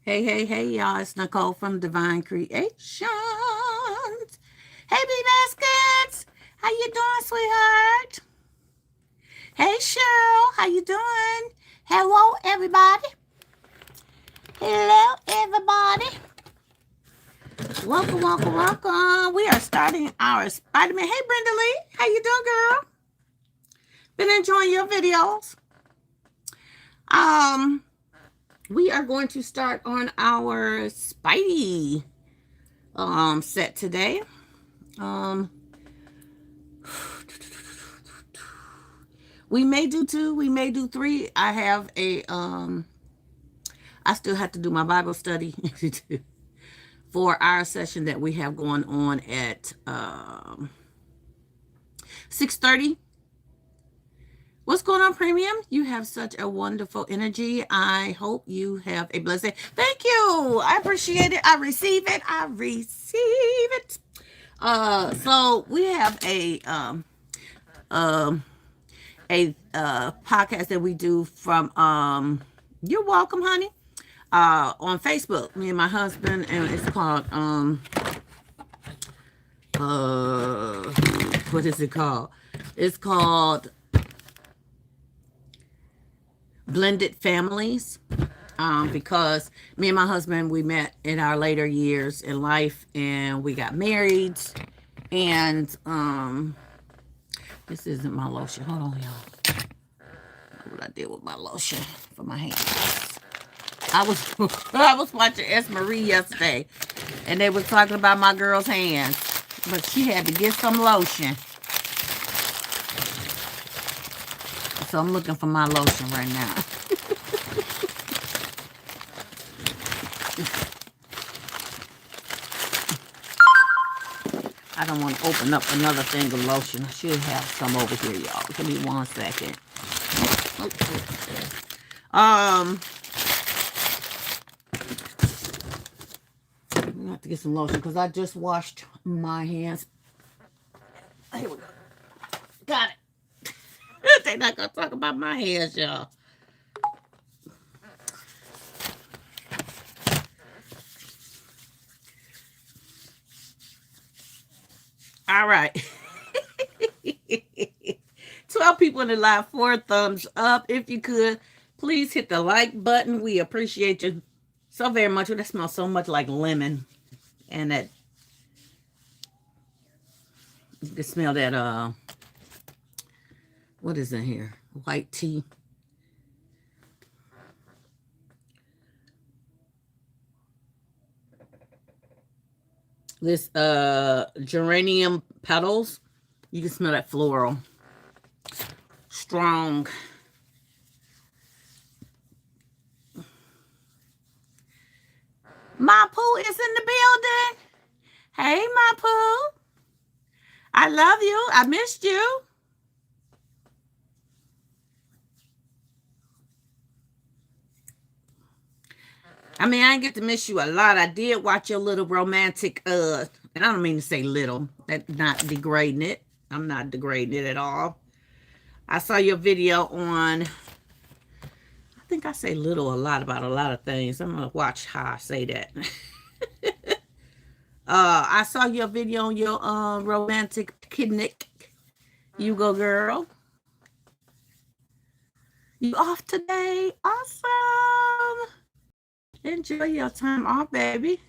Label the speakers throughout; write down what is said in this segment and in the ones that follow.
Speaker 1: Hey, hey, hey, y'all. It's Nicole from Divine Creations. Hey, B-Baskets. How you doing, sweetheart? Hey, Cheryl. How you doing? Hello, everybody. Hello, everybody. Welcome, welcome, welcome. We are starting our Spider-Man. Hey, Brenda Lee. How you doing, girl? Been enjoying your videos. Um, we are going to start on our Spidey set today. Um, we may do two, we may do three. I still have to do my Bible study for our session that we have going on at 6:30. What's going on, Premium? You have such a wonderful energy. I hope you have a blessed day. Thank you. I appreciate it. I receive it. I receive it. So we have um a podcast that we do from you're welcome, honey. On Facebook, me and my husband, and it's called uh what is it called? It's called Blended Families. Because me and my husband, we met in our later years in life, and we got married, and this isn't my lotion. Hold on, y'all. What I did with my lotion for my hands. I was I was watching S. Marie yesterday, and they was talking about my girl's hands, but she had to get some lotion. So I'm looking for my lotion right now. I don't want to open up another thing of lotion. I should have some over here, y'all. Give me 1 second. Um, I have to get some lotion because I just washed my hands. Here we go. Got it. They're not gonna talk about my hands, y'all. All right. 12 people in the live, 4 thumbs up. If you could, please hit the like button. We appreciate you so very much. That smells so much like lemon. And that you can smell that what is in here? White tea. This geranium petals. You can smell that floral. Strong. My Pooh is in the building. Hey, my Pooh. I love you. I missed you. I mean, I didn't get to miss you a lot. I did watch your little romantic, and I don't mean to say little. That's not degrading it. I'm not degrading it at all. I saw your video on, I think I say little a lot about a lot of things. I'm going to watch how I say that. I saw your video on your romantic picnic. You go, girl. You off today? Awesome. Enjoy your time off, baby.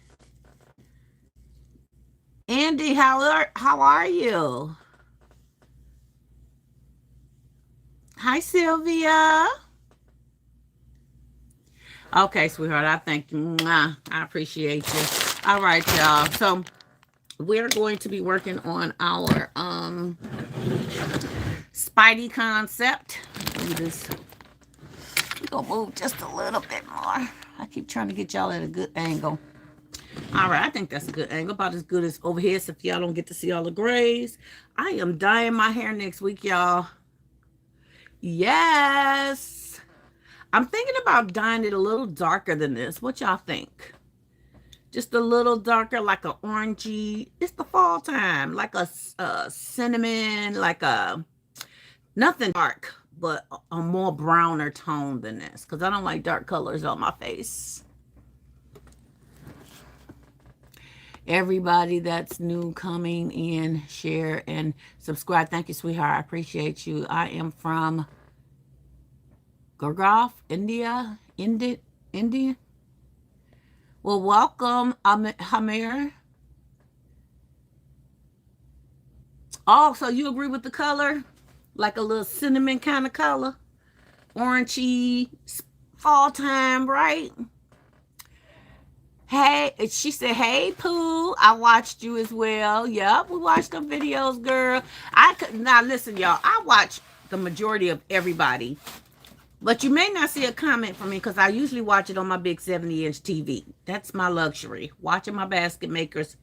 Speaker 1: Andy, how are you? Hi, Sylvia. Okay, sweetheart, I thank you. Mwah. I appreciate you. All right, y'all. So we're going to be working on our Spidey concept. We're gonna move just a little bit more. I keep trying to get y'all at a good angle. All right, I think that's a good angle, about as good as over here. So if y'all don't get to see all the grays, I am dyeing my hair next week, y'all. Yes. I'm thinking about dyeing it a little darker than this. What y'all think? Just a little darker, like a orangey. It's the fall time, like a cinnamon, like a nothing dark, but a more browner tone than this, because I don't like dark colors on my face. Everybody that's new coming in, share and subscribe. Thank you, sweetheart. I appreciate you. I am from Gurgaon, India. India. Well, welcome, Hamir. Oh, so you agree with the color? Like a little cinnamon kind of color? Orangey, fall time, right? Hey, she said, hey, Pooh, I watched you as well. Yep, we watched the videos, girl. Now listen, y'all, I watch the majority of everybody. But you may not see a comment from me because I usually watch it on my big 70-inch TV. That's my luxury, watching my basket makers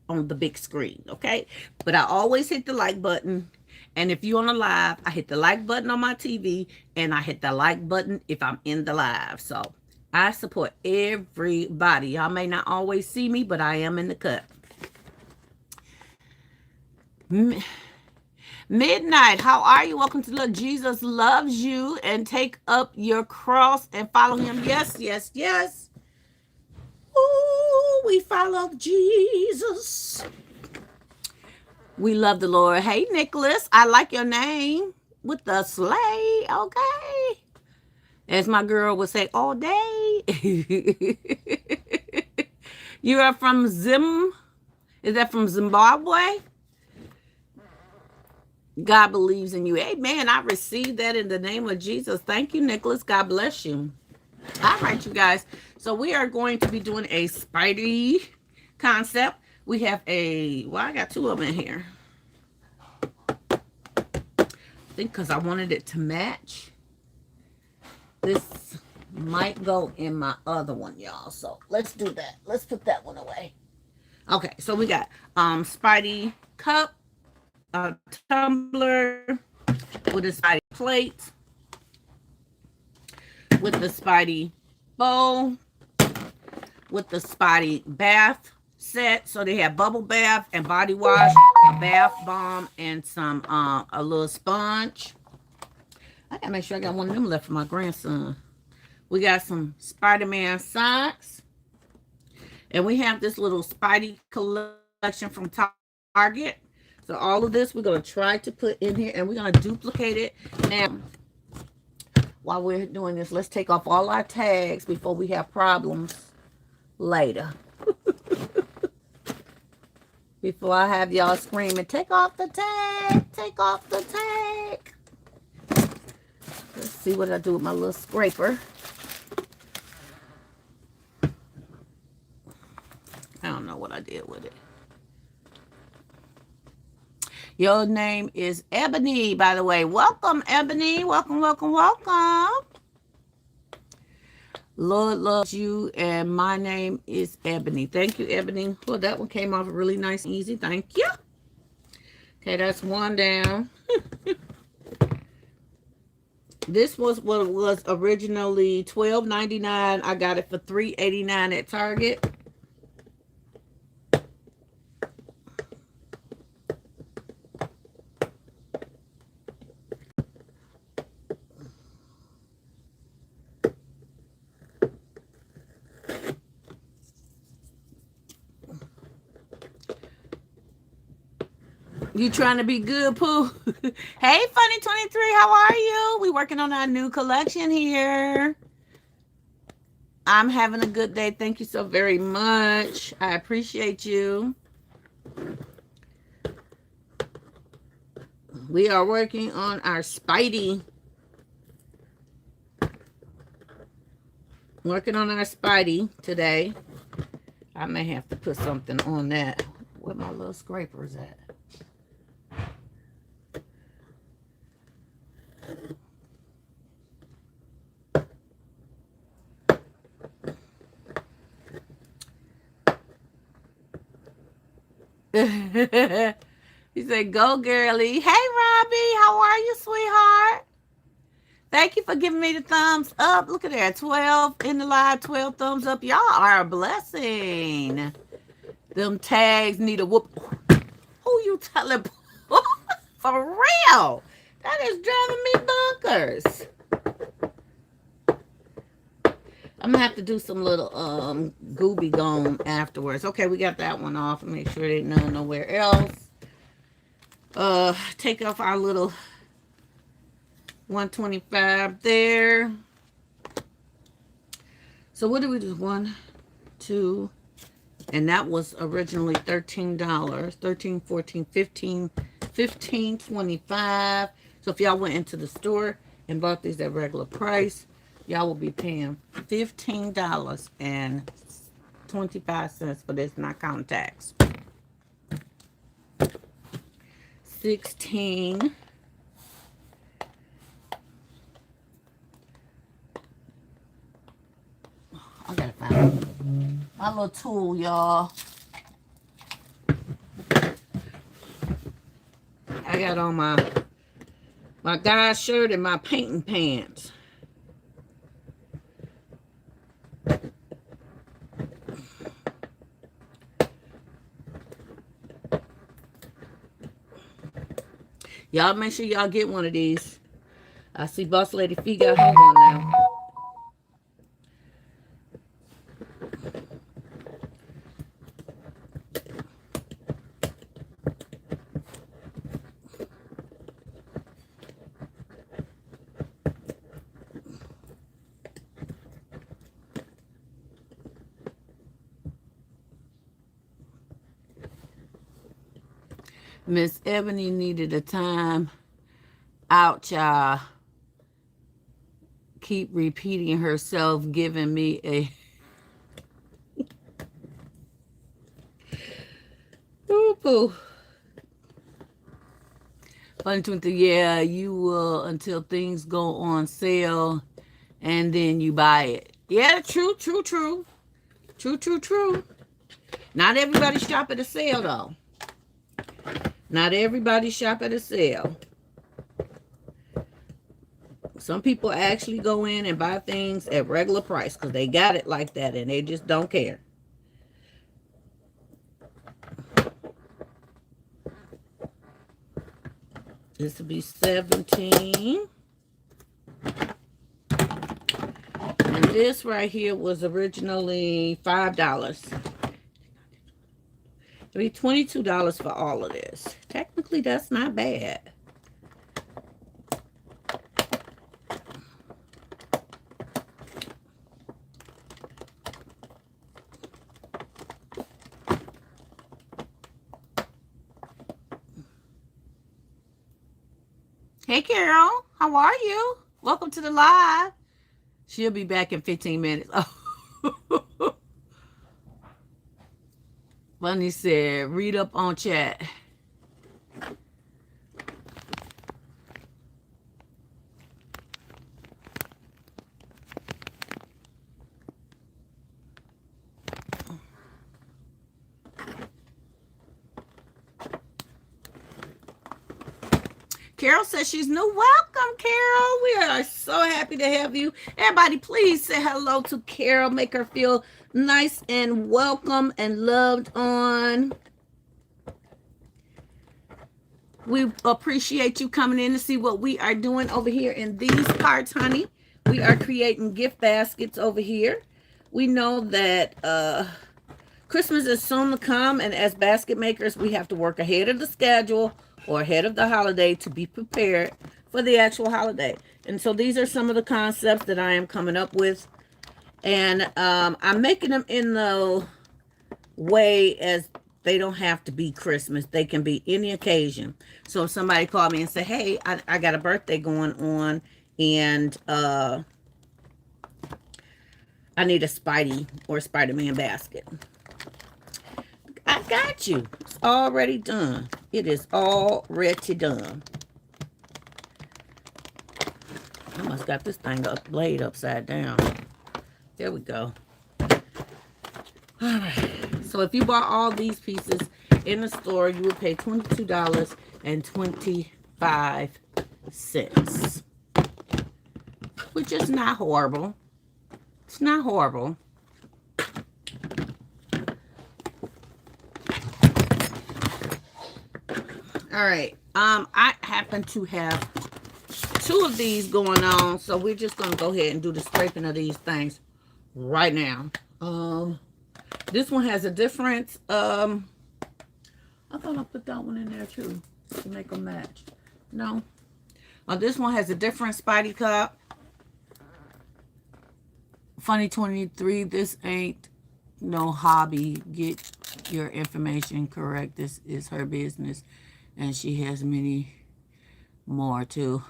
Speaker 1: on the big screen, okay? But I always hit the like button. And if you're on a live, I hit the like button on my TV and I hit the like button if I'm in the live. So I support everybody. Y'all may not always see me, but I am in the cut. Midnight, how are you? Welcome to Look, Jesus Loves You, and take up your cross and follow him. Yes, yes, yes. Ooh, we follow Jesus. We love the Lord. Hey, Nicholas, I like your name with the sleigh. Okay. As my girl would say, all day. You are from Is that from Zimbabwe? God believes in you. Amen. I received that in the name of Jesus. Thank you, Nicholas. God bless you. All right, you guys. So we are going to be doing a Spidey concept. We have I got two of them in here. I think because I wanted it to match. This might go in my other one, y'all. So let's do that. Let's put that one away. Okay, so we got Spidey cup, tumbler with a Spidey plate, with the Spidey bowl, with the Spidey bath set. So they have bubble bath and body wash, a bath bomb, and some a little sponge. I gotta make sure I got one of them left for my grandson. We got some Spider-Man socks. And we have this little Spidey collection from Target. So all of this we're going to try to put in here. And we're going to duplicate it. Now, while we're doing this, let's take off all our tags before we have problems later. Before I have y'all screaming, take off the tag. Take off the tag. Let's see what I do with my little scraper. I don't know what I did with it. Your name is Ebony, by the way. Welcome, Ebony. Welcome, welcome, welcome. Lord loves you, and my name is Ebony. Thank you, Ebony. Well, that one came off really nice and easy. Thank you. Okay, that's one down. This was what was originally $12.99. I got it for $3.89 at Target. You trying to be good, Pooh? Hey, Funny23, how are you? We working on our new collection here. I'm having a good day. Thank you so very much. I appreciate you. We are working on our Spidey. Working on our Spidey today. I may have to put something on that. Where my little scrapers at? He said, go girly. Hey, Robbie, how are you, sweetheart? Thank you for giving me the thumbs up. Look at that, 12 in the live, 12 thumbs up. Y'all are a blessing. Them tags need a whoop. Who you telling? For real. That is driving me bonkers. I'm gonna have to do some little gooby gone afterwards. Okay, we got that one off. Make sure there's none nowhere else. Take off our little 125 there. So what did we do? 1, 2, and that was originally $13. 13, 14, 15, 15, 25. So if y'all went into the store and bought these at regular price, y'all will be paying $15.25 for this, not counting tax. 16. I gotta find my little tool, y'all. I got on my guy's shirt and my painting pants. Y'all make sure y'all get one of these. I see Boss Lady Fee got her one now. Miss Ebony needed a time out, y'all. Keep repeating herself, giving me a poo-poo. Fun 20, yeah, you will until things go on sale and then you buy it. Yeah, true. True. Not everybody shop at a sale, though. Not everybody shop at a sale. Some people actually go in and buy things at regular price because they got it like that and they just don't care. This will be 17. And this right here was originally $5. It'll be $22 for all of this. Technically, that's not bad. Hey, Carol. How are you? Welcome to the live. She'll be back in 15 minutes. Oh. Bunny said, read up on chat. Carol says she's new. Welcome, Carol. We are so happy to have you. Everybody, please say hello to Carol. Make her feel nice and welcome and loved on. We appreciate you coming in to see what we are doing over here in these parts, honey. We are creating gift baskets over here. We know that Christmas is soon to come, and as basket makers, we have to work ahead of the schedule or ahead of the holiday to be prepared for the actual holiday. And so these are some of the concepts that I am coming up with. And I'm making them in the way as they don't have to be Christmas. They can be any occasion. So if somebody called me and said, hey, I got a birthday going on and I need a Spidey or Spider-Man basket. I got you. It's already done. It is already done. I must got this thing laid upside down. There we go. All right. So if you bought all these pieces in the store, you would pay $22.25, which is not horrible. It's not horrible. All right. I happen to have 2 of these going on, so we're just gonna go ahead and do the scraping of these things right now. This one has a different, I thought I put that one in there too to make a match. No. This one has a different Spidey cup. Funny 23, this ain't no hobby. Get your information correct. This is her business. And she has many more too.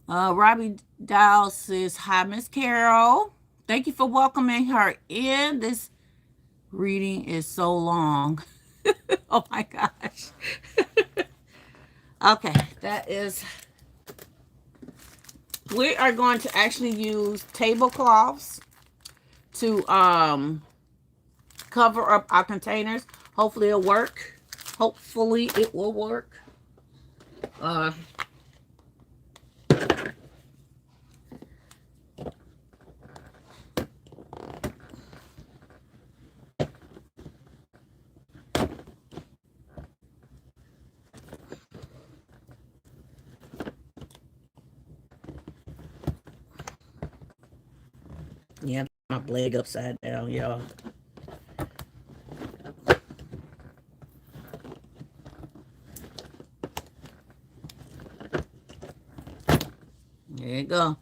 Speaker 1: Robbie Dow says, hi, Miss Carol. Thank you for welcoming her in. This reading is so long. Oh my gosh. Okay, that is, we are going to actually use tablecloths to cover up our containers. Hopefully it'll work. Hopefully it will work. Yeah, my leg upside down, y'all. There you go.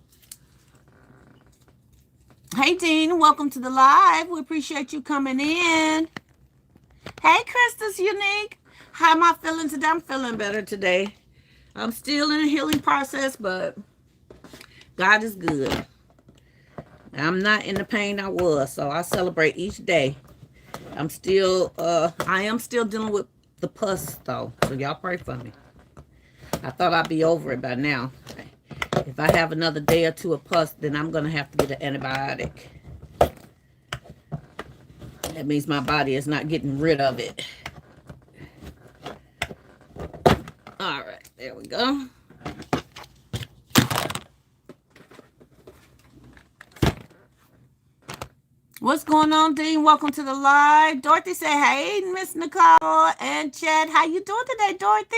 Speaker 1: Hey, Dean, welcome to the live. We appreciate you coming in. Hey, Krista's Unique. How am I feeling today? I'm feeling better today. I'm still in a healing process, but God is good. I'm not in the pain I was, so I celebrate each day. I am still dealing with the pus, though, so y'all pray for me. I thought I'd be over it by now. If I have another day or two of pus, then I'm going to have to get an antibiotic. That means my body is not getting rid of it. All right, there we go. What's going on, Dean? Welcome to the live. Dorothy say, hey, Miss Nicole and Chad. How you doing today, Dorothy?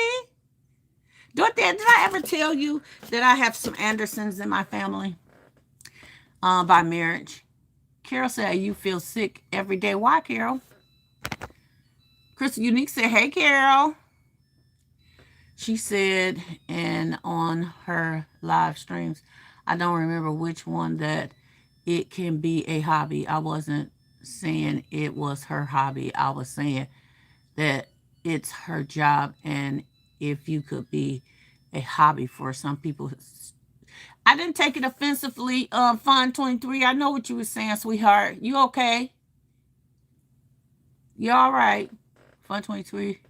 Speaker 1: Dorothy, did I ever tell you that I have some Andersons in my family by marriage? Carol said, you feel sick every day. Why, Carol? Chris Unique said, hey, Carol. She said, and on her live streams, I don't remember which one, that it can be a hobby. I wasn't saying it was her hobby. I was saying that it's her job, and if you could be a hobby for some people. I didn't take it offensively, Fun 23. I know what you were saying, sweetheart. You okay? You all right? Fun 23.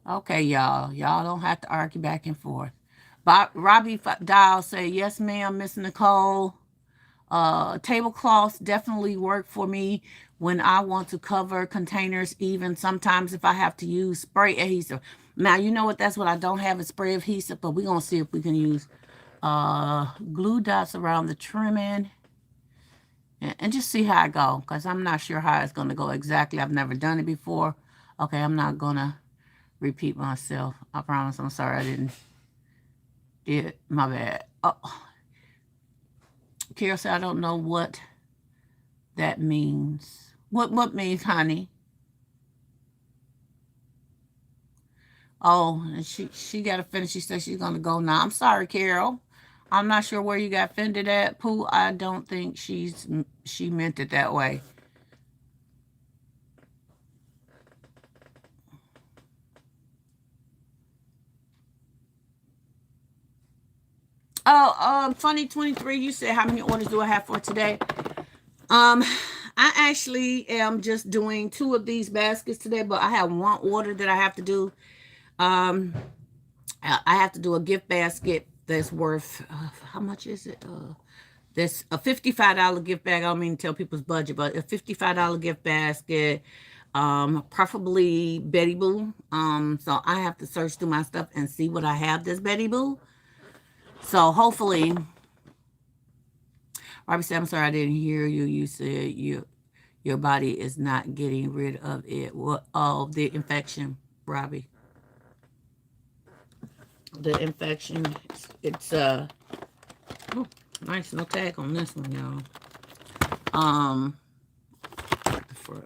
Speaker 1: Okay, y'all. Y'all don't have to argue back and forth. Robbie Dial say, yes, ma'am, Miss Nicole. Tablecloths definitely work for me when I want to cover containers, even sometimes if I have to use spray adhesive. Now, you know what? That's what I don't have is spray adhesive, but we're going to see if we can use glue dots around the trimming and just see how I go, because I'm not sure how it's going to go exactly. I've never done it before. Okay, I'm not going to repeat myself. I promise. I'm sorry I didn't do it. My bad. Oh. Carol said, I don't know what that means. What means, honey? Oh, and she got offended. She said she's going to go now. I'm sorry, Carol. I'm not sure where you got offended at, Pooh. I don't think she meant it that way. Oh, Funny 23, you said how many orders do I have for today? I actually am just doing 2 of these baskets today, but I have 1 order that I have to do. I have to do a gift basket that's worth, how much is it? That's a $55 gift bag. I don't mean to tell people's budget, but a $55 gift basket, preferably Betty Boo. So I have to search through my stuff and see what I have that's Betty Boo. So hopefully, Robbie said, I'm sorry I didn't hear you. You said your body is not getting rid of it. What? Oh, the infection, Robbie. the infection. It's oh, nice, no tag on this one, y'all. For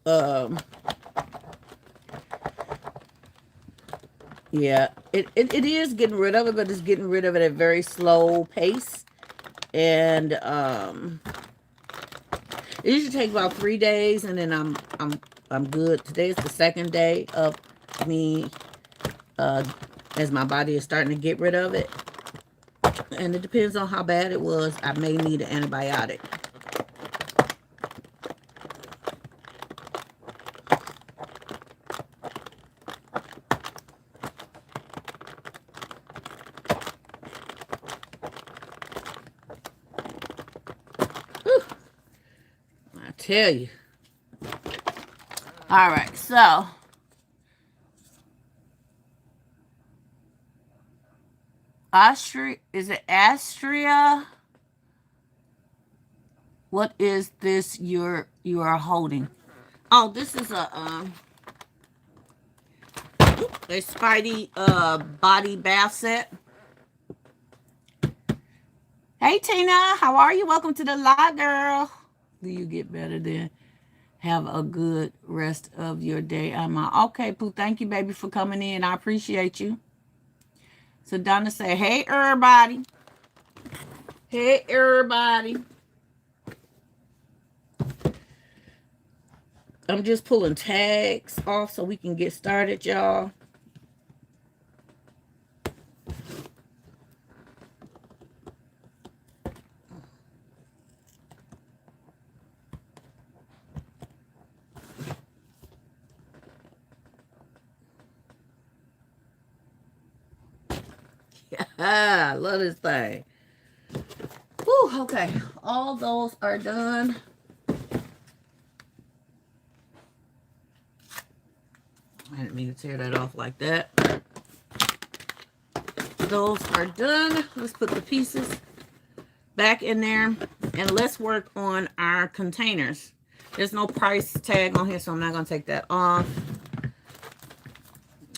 Speaker 1: oh, yeah, it is getting rid of it, but it's getting rid of it at a very slow pace. And it usually takes about 3 days, and then I'm good. Today is the second day of me as my body is starting to get rid of it. And it depends on how bad it was. I may need an antibiotic. Whew. I tell you. All right, so Austria, is it Astria? What is this you are holding? Oh, this is a Spidey body bath set. Hey Tina, how are you? Welcome to the live, girl. Do you get better then? Have a good rest of your day. Okay, Pooh. Thank you, baby, for coming in. I appreciate you. So Donna say, hey, everybody. Hey, everybody. I'm just pulling tags off so we can get started, y'all. I love this thing. Whew, okay, all those are done. I didn't mean to tear that off like that. Those are done. Let's put the pieces back in there, and let's work on our containers. There's no price tag on here, so I'm not going to take that off.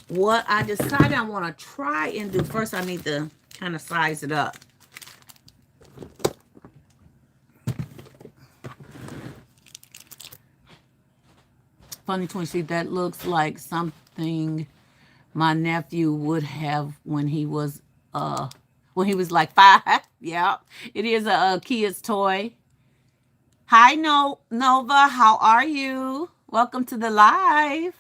Speaker 1: What I decided I want to try and do, first I need to kind of size it up. Funny twin, see, that looks like something my nephew would have when he was like 5. Yeah, it is a kid's toy. Hi, Nova, how are you? Welcome to the live.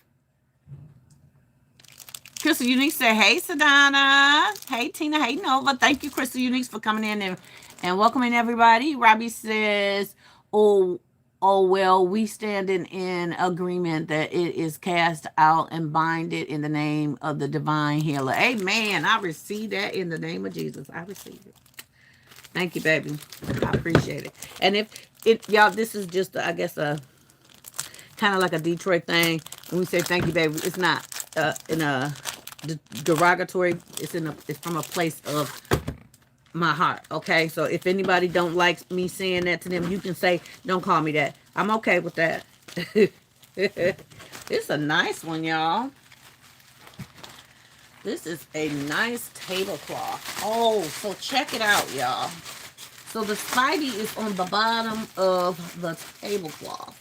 Speaker 1: Crystal Unique said, hey, Sedana. Hey, Tina. Hey, Nova. Thank you, Crystal Unique, for coming in and welcoming everybody. Robbie says, oh, well, we stand in agreement that it is cast out and bind it in the name of the divine healer. Amen. I receive that in the name of Jesus. I receive it. Thank you, baby. I appreciate it. And if y'all, this is just, I guess, a kind of like a Detroit thing. When we say thank you, baby, it's not in a derogatory. It's from a place of my heart. Okay, so if anybody don't like me saying that to them, you can say, don't call me that. I'm okay with that. It's a nice one, y'all. This is a nice tablecloth. Oh, so check it out, y'all. So the Spidey is on the bottom of the tablecloth.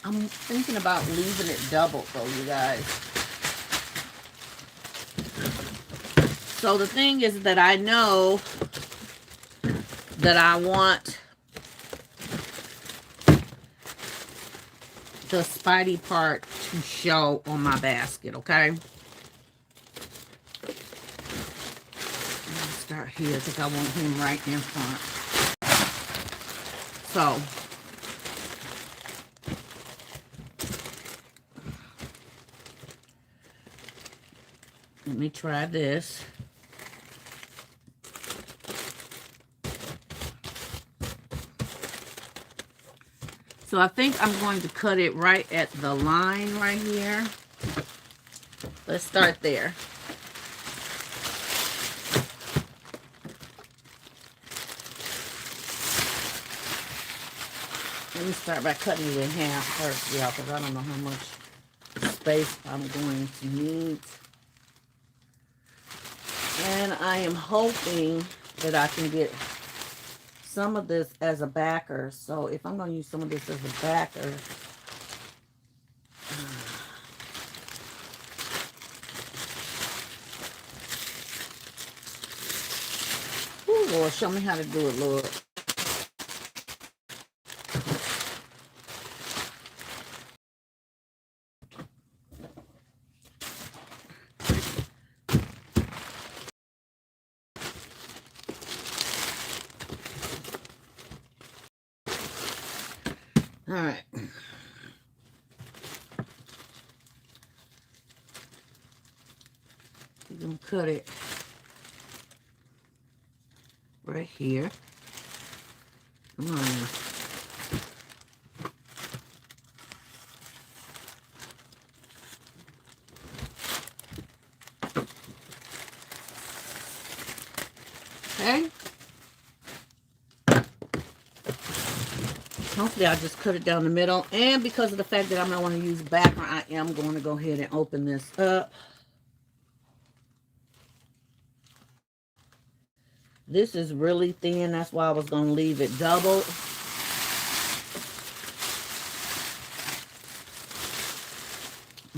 Speaker 1: I'm thinking about leaving it doubled, though, you guys. So the thing is that I know that I want the Spidey part to show on my basket, okay? Let's start here because I want him right in front. So, let me try this. So I think I'm going to cut it right at the line right here. Let's start there. Let me start by cutting it in half first, y'all, because I don't know how much space I'm going to need. And I am hoping that I can get some of this as a backer. So if I'm going to use some of this as a backer, oh Lord, show me how to do it, Lord. All right. We're going to cut it right here. Come on. Okay. Hopefully I'll just cut it down the middle. And because of the fact that I'm not want to use background, I am going to go ahead and open this up. This is really thin. That's why I was going to leave it double.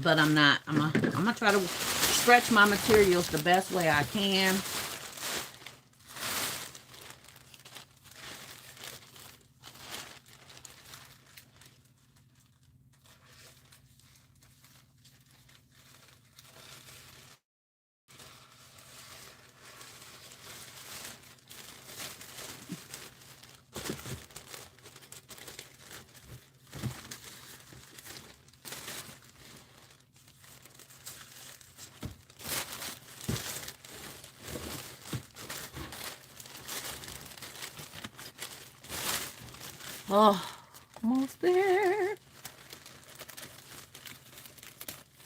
Speaker 1: But I'm not. I'm going to try to stretch my materials the best way I can. Oh, almost there.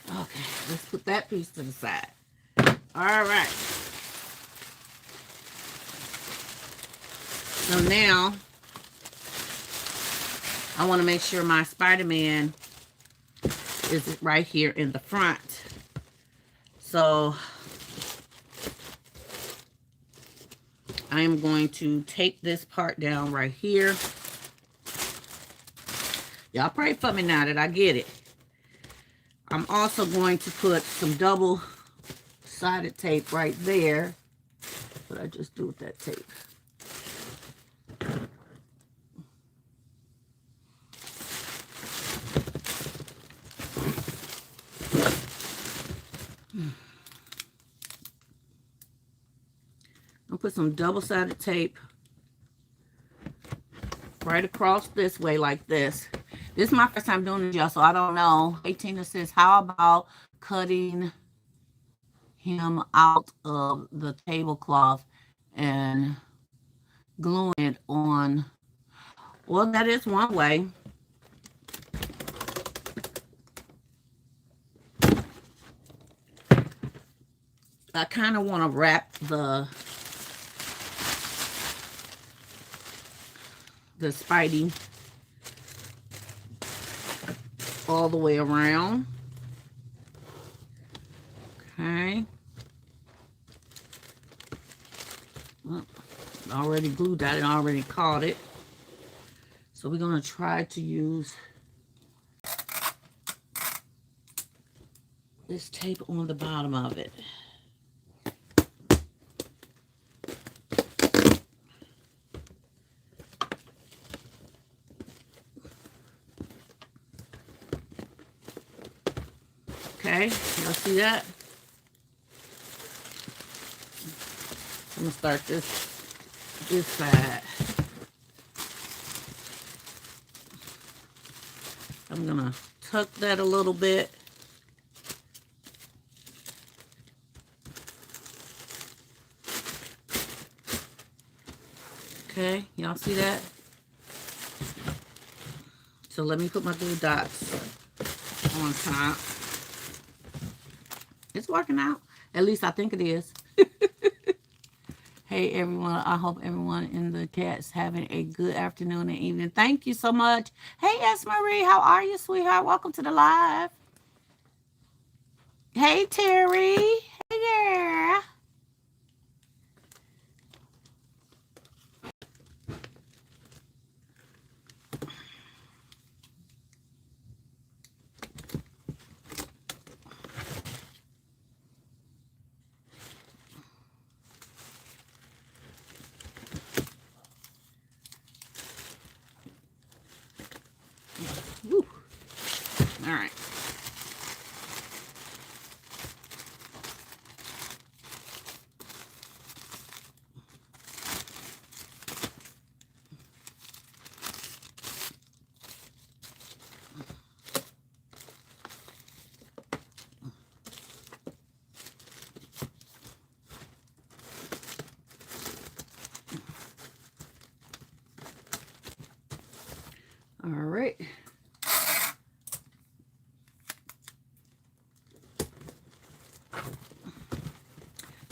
Speaker 1: Okay, let's put that piece to the side. All right. So now, I want to make sure my Spider-Man is right here in the front. So, I am going to tape this part down right here. Y'all pray for me now that I get it. I'm also going to put some double-sided tape right there. What I just do with that tape? I'll put some double-sided tape right across this way like this. This is my first time doing this, y'all, so I don't know. Hey, Tina says, how about cutting him out of the tablecloth and gluing it on? Well, that is one way. I kind of want to wrap the Spidey all the way around. Okay. Well, already glued that and already caught it. So we're going to try to use this tape on the bottom of it. Okay, y'all see that? I'm gonna start this side. I'm gonna tuck that a little bit. Okay, y'all see that? So let me put my glue dots on top. It's working out. At least I think it is. Hey, everyone. I hope everyone in the cat's having a good afternoon and evening. Thank you so much. Hey, S. Marie. How are you, sweetheart? Welcome to the live. Hey, Terry. Hey, girl. Woo. All right. All right.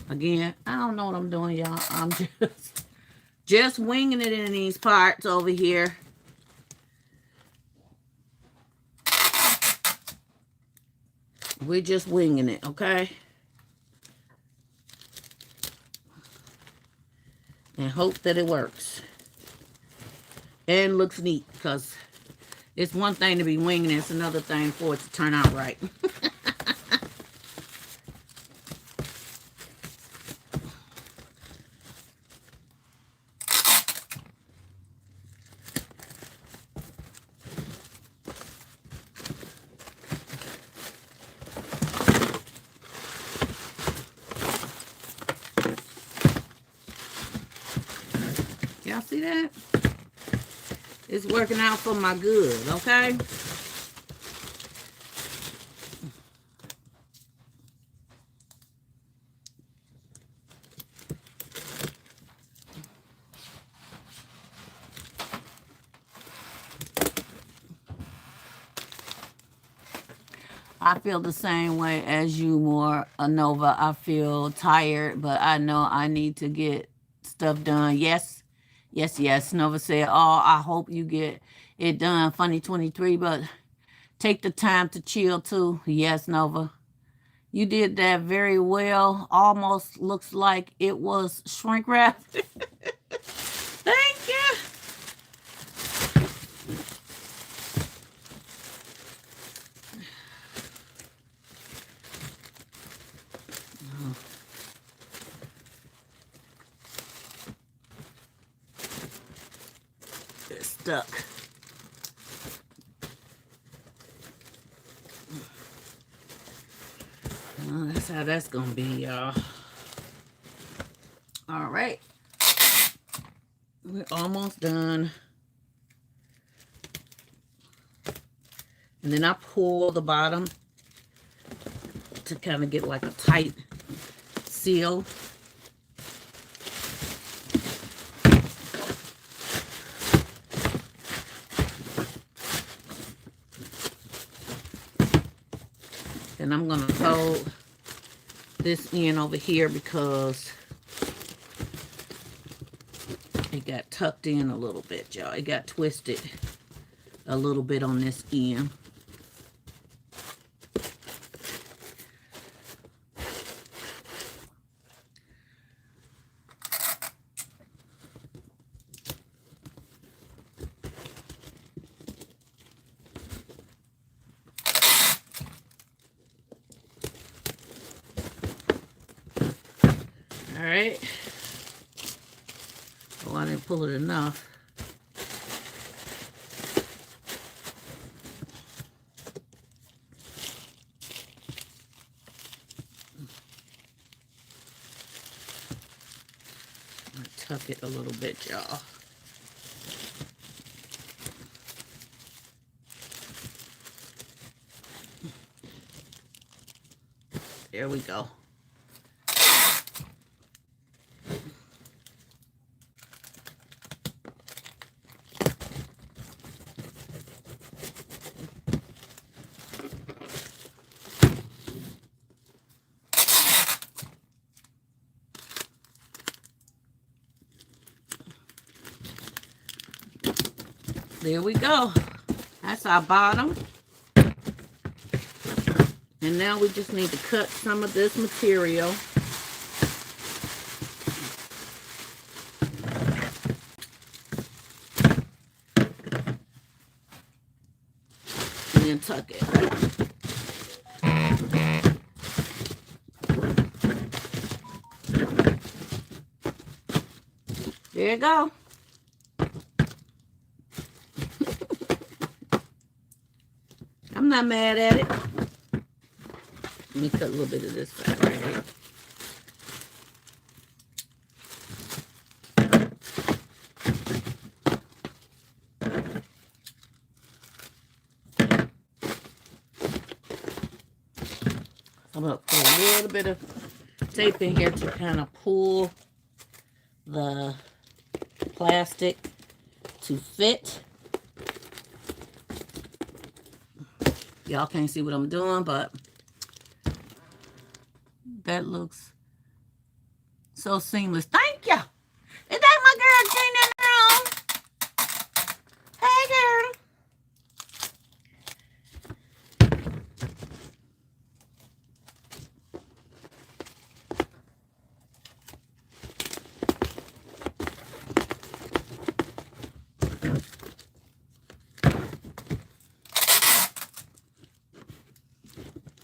Speaker 1: Again, I don't know what I'm doing, y'all. I'm just winging it in these parts over here. We're just winging it, okay? And hope that it works. And looks neat, because it's one thing to be winging it, it's another thing for it to turn out right. Y'all see that? It's working out for my good, okay? I feel the same way as you, more Nova. I feel tired, but I know I need to get stuff done. Yes, yes, yes. Nova said, oh, I hope you get it done, Funny 23, but take the time to chill too. Yes, Nova. You did that very well. Almost looks like it was shrink wrap. Thank you. It's stuck. Well, that's how that's gonna be, y'all. All right, we're almost done. And then I pull the bottom to kind of get like a tight seal. And I'm gonna fold this in over here because it got tucked in a little bit, y'all. It got twisted a little bit on this end. All right. Oh, I didn't pull it enough. Tuck it a little bit, y'all. There we go. There we go. That's our bottom. And now we just need to cut some of this material. And then tuck it. There you go. I'm not mad at it. Let me cut a little bit of this side right here. I'm going to put a little bit of tape in here to kind of pull the plastic to fit. Y'all can't see what I'm doing, but that looks so seamless. Thank you. Is that my girl Gina in the room? Hey, girl.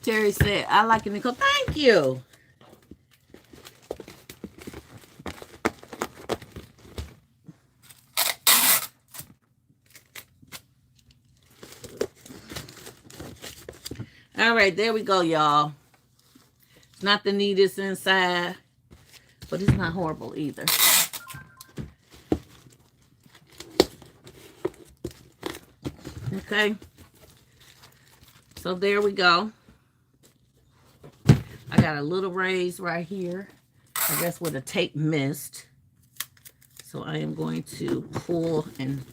Speaker 1: Terry said, I like it, Nicole. Thank you. All right, there we go, y'all. It's not the neatest inside, but it's not horrible either. Okay. So there we go. I got a little raise right here. I guess where the tape missed. So I am going to pull and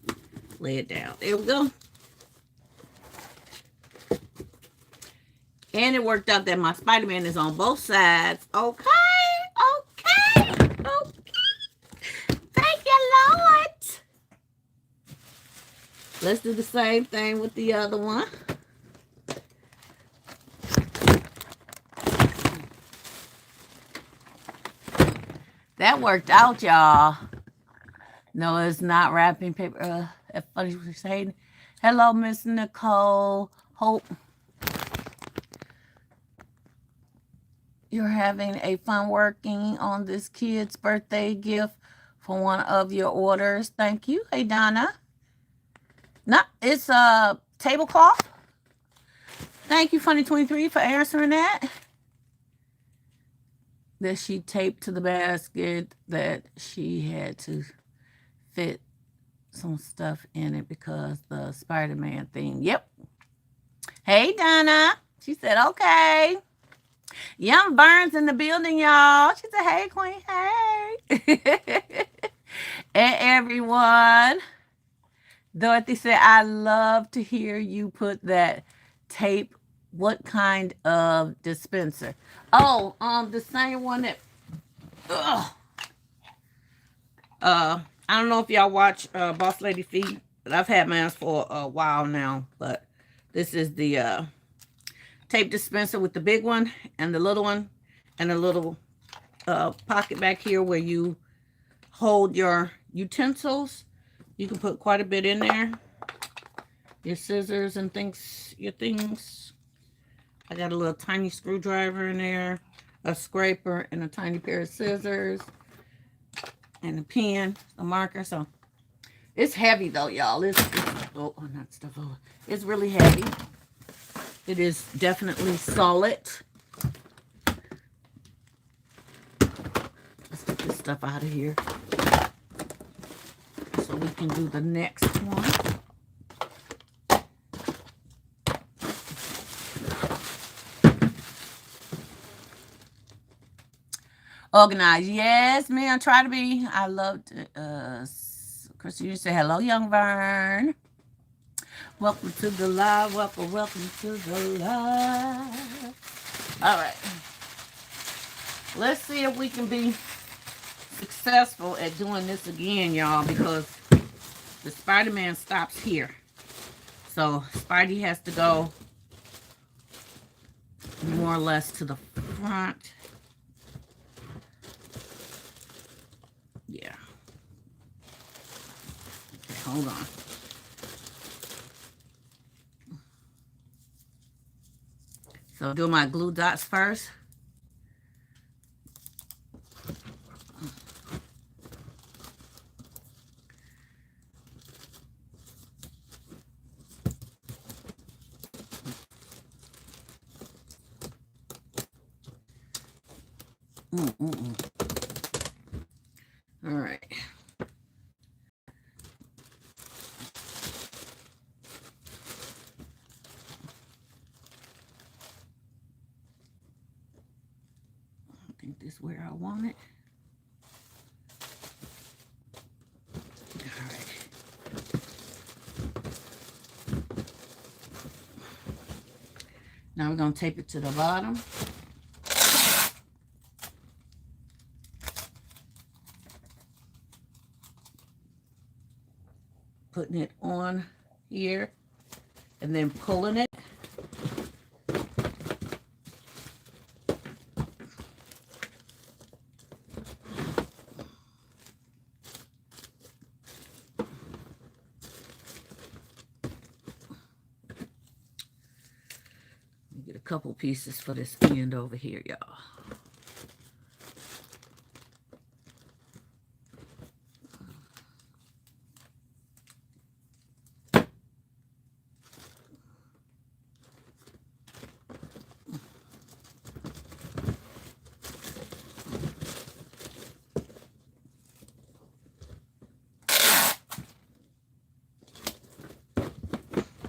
Speaker 1: lay it down. There we go. And it worked out that my Spider-Man is on both sides. Okay. Okay. Okay. Thank you, Lord. Let's do the same thing with the other one. That worked out, y'all. No, it's not wrapping paper. That's funny what you're saying. Hello, Miss Nicole. Hope you're having a fun working on this kid's birthday gift for one of your orders. Thank you. Hey, Donna. No, it's a tablecloth. Thank you, Funny23, for answering that. That she taped to the basket that she had to fit some stuff in it because the Spider-Man thing. Yep. Hey, Donna. She said, okay. Young Burns in the building, y'all. She said, hey, Queen. Hey. And everyone. Dorothy said, I love to hear you put that tape. What kind of dispenser? Oh, the same one that, I don't know if y'all watch Boss Lady Feet, but I've had mine for a while now. But this is the tape dispenser with the big one and the little one, and a little pocket back here where you hold your utensils. You can put quite a bit in there. Your scissors and things, your things. I got a little tiny screwdriver in there, a scraper, and a tiny pair of scissors, and a pen, a marker. So it's heavy though, y'all. It's oh, not stuff over. It's really heavy. It is definitely solid. Let's get this stuff out of here so we can do the next one. Organized. Yes, ma'am. Try to be. I loved it. Chris, you say hello, young Vern. Welcome to the live. Welcome to the live. All right. Let's see if we can be successful at doing this again, y'all, because the Spider-Man stops here. So Spidey has to go more or less to the front. Yeah. Okay, hold on. So do my glue dots first. All right. I think this is where I want it. All right. Now we're going to tape it to the bottom. Putting it on here and then pulling it. Get a couple pieces for this end over here, y'all.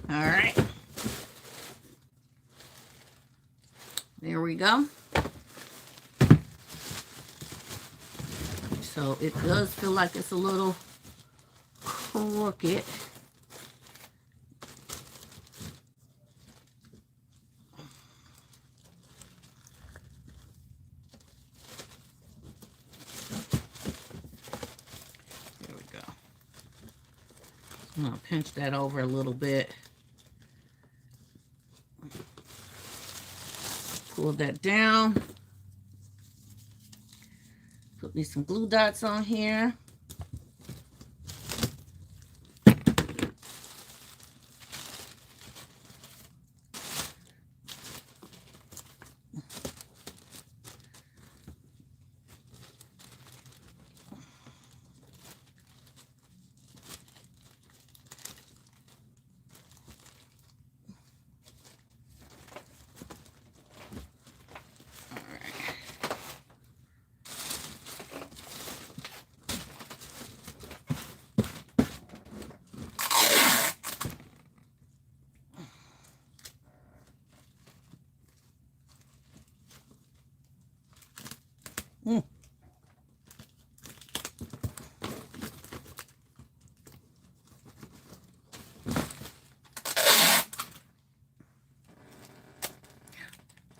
Speaker 1: All right. There we go. So it does feel like it's a little crooked. There we go. I'm going to pinch that over a little bit. Pull that down. Put me some glue dots on here.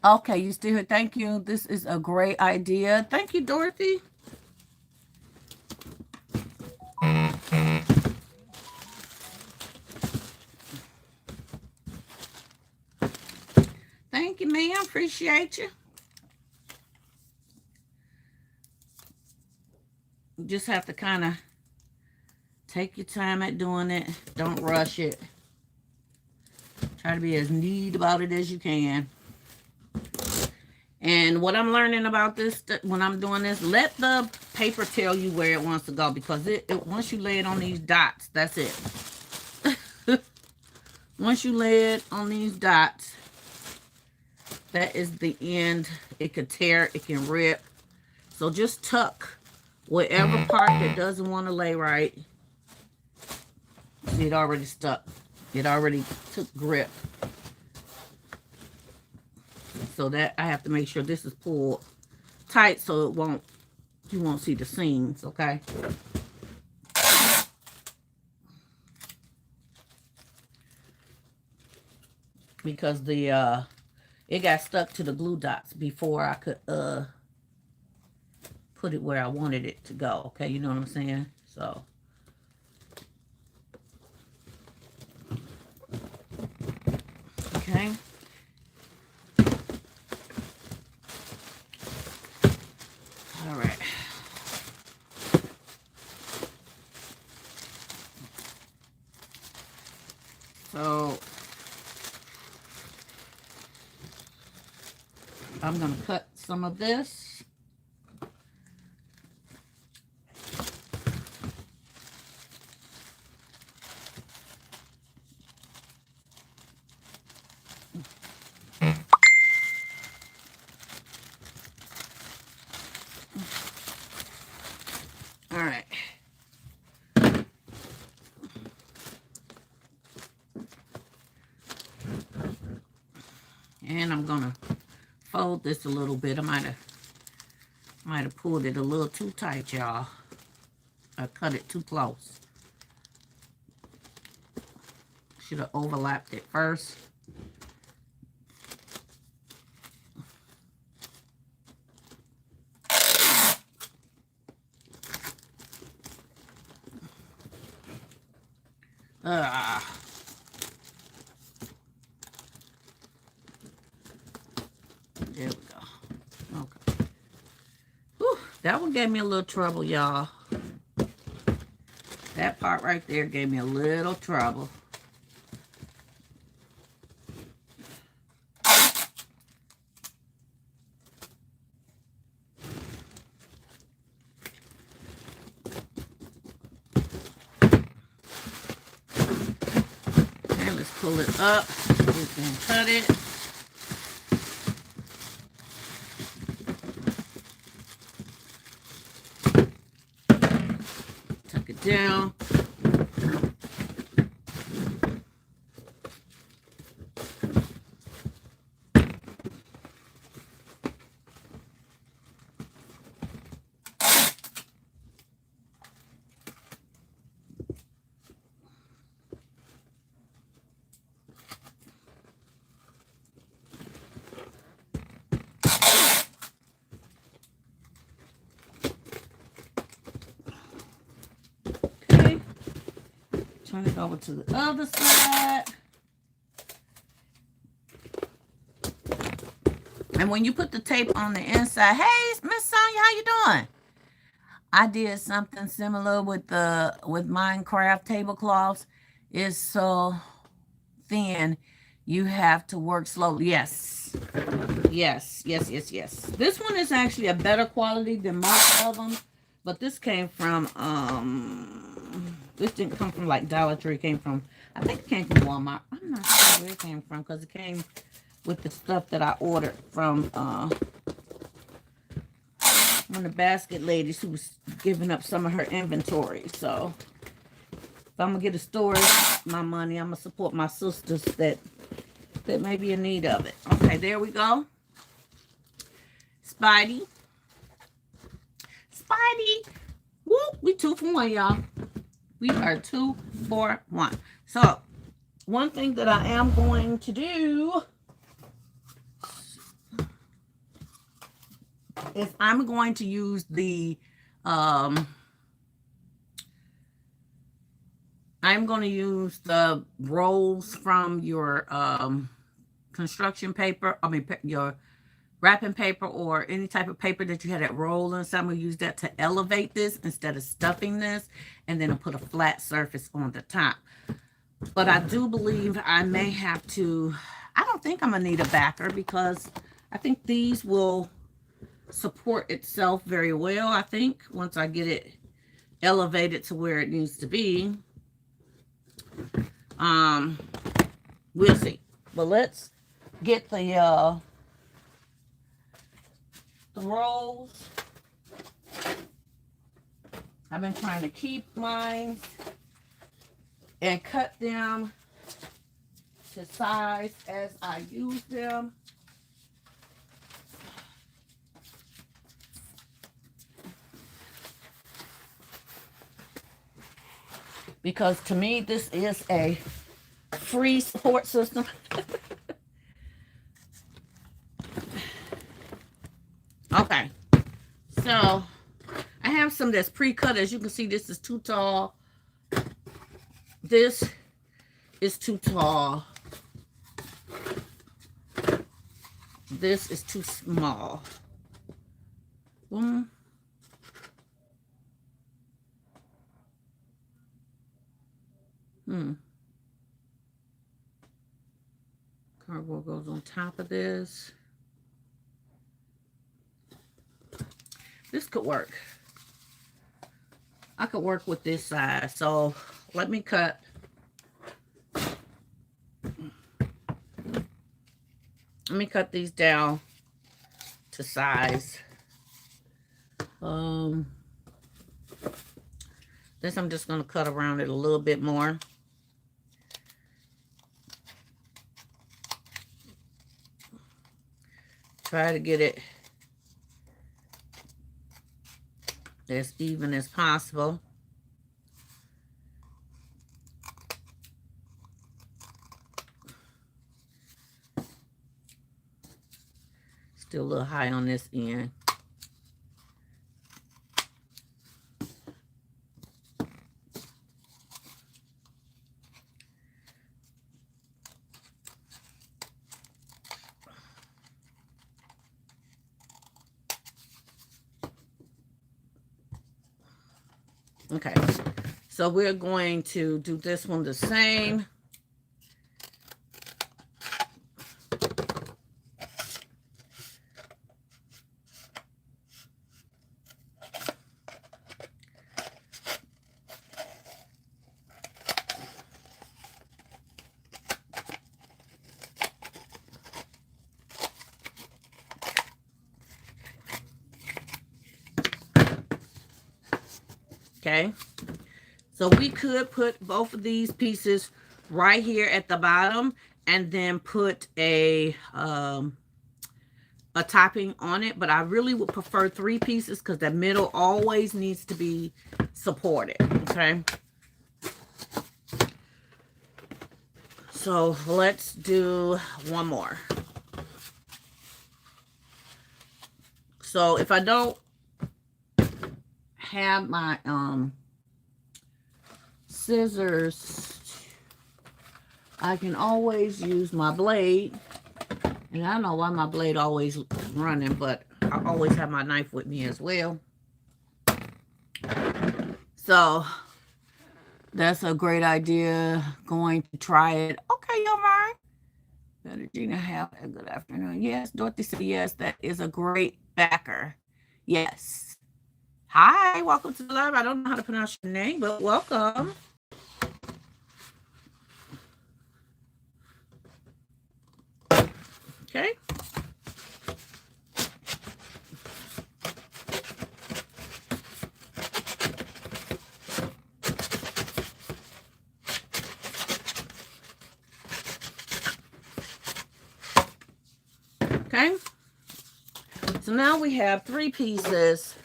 Speaker 1: Okay, you still here? Thank you. This is a great idea. Thank you, Dorothy. Thank you, ma'am. Appreciate you. You just have to kind of take your time at doing it. Don't rush it. Try to be as neat about it as you can. And what I'm learning about this, when I'm doing this, let the paper tell you where it wants to go, because it once you lay it on these dots, that's it. Once you lay it on these dots, that is the end. It could tear, it can rip. So just tuck whatever part that doesn't want to lay right. See, it already stuck. It already took grip. So that I have to make sure this is pulled tight so you won't see the seams, okay? Because it got stuck to the glue dots before I could put it where I wanted it to go, okay? You know what I'm saying? So okay. I'm going to cut some of this. All right. And I'm going to fold this a little bit. I might have pulled it a little too tight, y'all. I cut it too close. Should have overlapped it first. There we go. Okay. Whew, that one gave me a little trouble, y'all. That part right there gave me a little trouble. Okay, let's pull it up. We can cut it. Tuck it down. Turn it over to the other side. And when you put the tape on the inside, hey, Miss Sonya, how you doing? I did something similar with Minecraft tablecloths. It's so thin, you have to work slowly. Yes. Yes. This one is actually a better quality than most of them. But this came from, this didn't come from like Dollar Tree. It came from, I think it came from Walmart. I'm not sure where it came from because it came with the stuff that I ordered from one of the basket ladies who was giving up some of her inventory. So if I'm going to get a storage, my money, I'm going to support my sisters that may be in need of it. Okay, there we go. Spidey. Whoop, we 2 for 1, y'all. We are 2 for 1. So, one thing that I am going to do is I'm going to use the, I'm going to use the rolls from your construction paper, your wrapping paper or any type of paper that you had that roll in. So I'm going to use that to elevate this instead of stuffing this, and then I'll put a flat surface on the top. But I do believe I may have to, I don't think I'm going to need a backer because I think these will support itself very well, I think, once I get it elevated to where it needs to be. We'll see. But let's get the rolls. I've been trying to keep mine and cut them to size as I use them. Because to me, this is a free support system. Okay, so I have some that's pre-cut. As you can see, this is too tall. This is too tall. This is too small. Cardboard goes on top of this. This could work. I could work with this size. So let me cut. Let me cut these down to size. This I'm just going to cut around it a little bit more. Try to get it as even as possible. Still a little high on this end. Okay, so we're going to do this one the same. Okay, so we could put both of these pieces right here at the bottom and then put a topping on it, but I really would prefer 3 pieces because the middle always needs to be supported. Okay, so let's do one more. So if I don't have my scissors, I can always use my blade. And I don't know why my blade always running, but I always have my knife with me as well. So that's a great idea. Going to try it. Okay, y'all right. Better Gina, have a good afternoon. Yes, Dorothy said yes, that is a great backer. Yes. Hi, welcome to the live. I don't know how to pronounce your name, but welcome. Okay. Okay. So now we have 3 pieces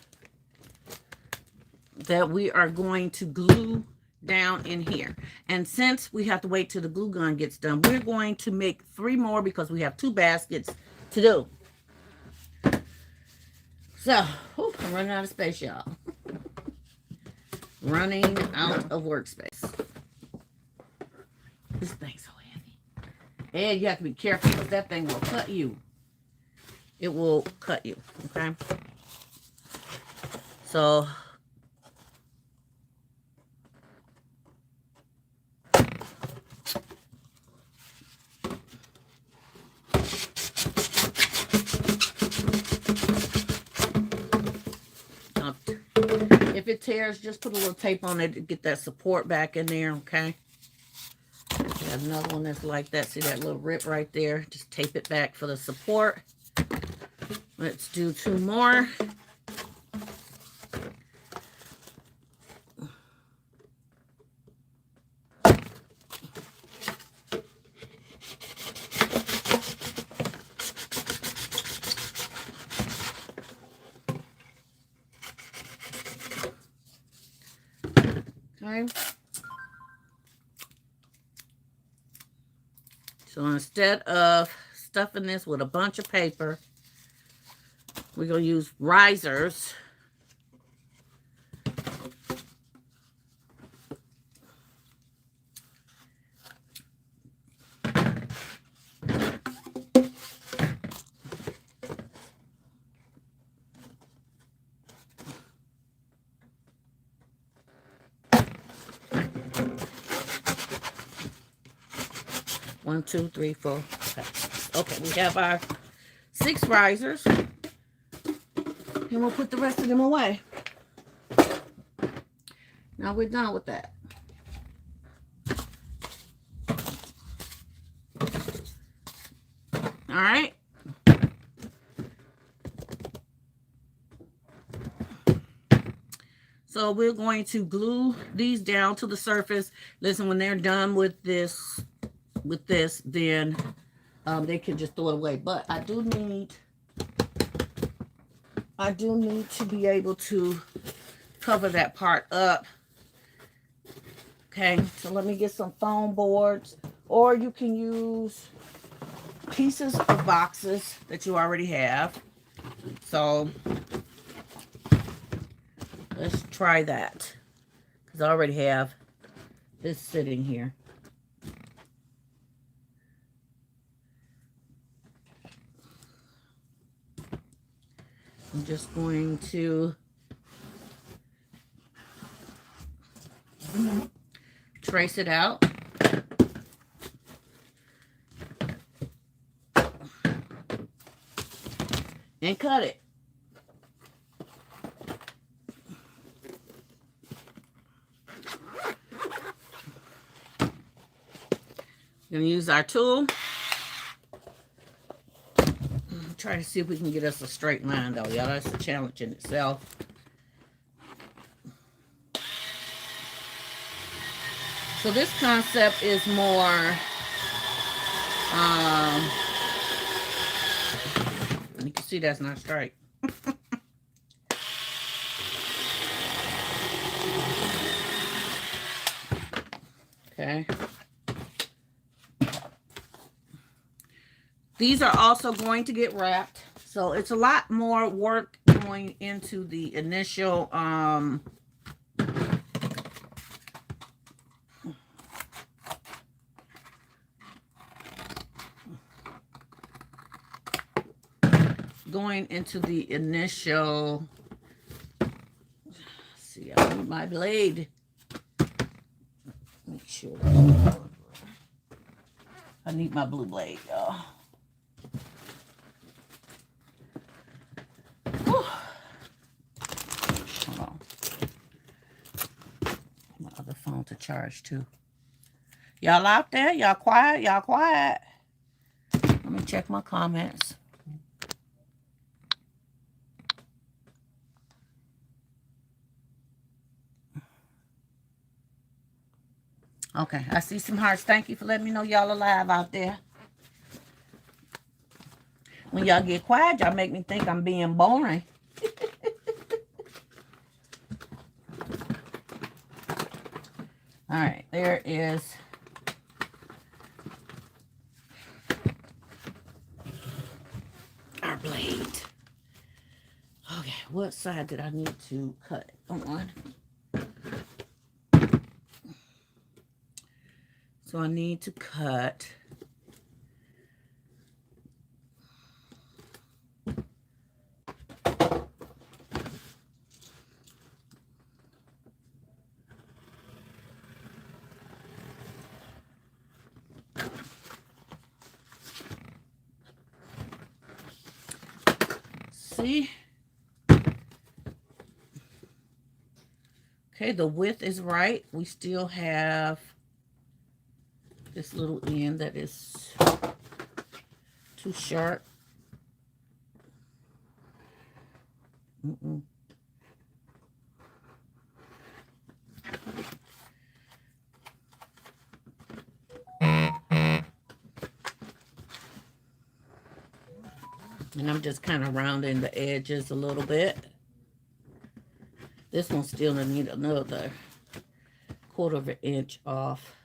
Speaker 1: that we are going to glue down in here. And since we have to wait till the glue gun gets done, we're going to make 3 more because we have 2 baskets to do. So, I'm running out of space, y'all. Running out of workspace. This thing's so heavy. And you have to be careful because that thing will cut you. It will cut you, okay? So, if it tears, just put a little tape on it to get that support back in there, okay? Got another one that's like that. See that little rip right there? Just tape it back for the support. Let's do 2 more. Okay. So instead of stuffing this with a bunch of paper, we're going to use risers. One, two, three, four. Okay, we have our 6 risers. And we'll put the rest of them away. Now we're done with that. All right. So we're going to glue these down to the surface. Listen, when they're done with this, then they can just throw it away. But I do need to be able to cover that part up. Okay, so let me get some foam boards, or you can use pieces of boxes that you already have. So let's try that, because I already have this sitting here. I'm just going to trace it out. And cut it. We're going to use our tool. Try to see if we can get us a straight line, though. Yeah, that's a challenge in itself. So this concept is more, you can see that's not straight. Okay. These are also going to get wrapped. So it's a lot more work going into the initial, see, I need my blade. Make sure. I need my blue blade, y'all. Hold on. My other phone to charge too. Y'all out there? Y'all quiet? Y'all quiet? Let me check my comments. Okay, I see some hearts. Thank you for letting me know y'all alive out there. When y'all get quiet, y'all make me think I'm being boring. All right, there is our blade. Okay, what side did I need to cut on? So I need to cut see? Okay, the width is right. We still have this little end that is too sharp. And I'm just kind of rounding the edges a little bit. This one still needs another 1/4 of an inch off.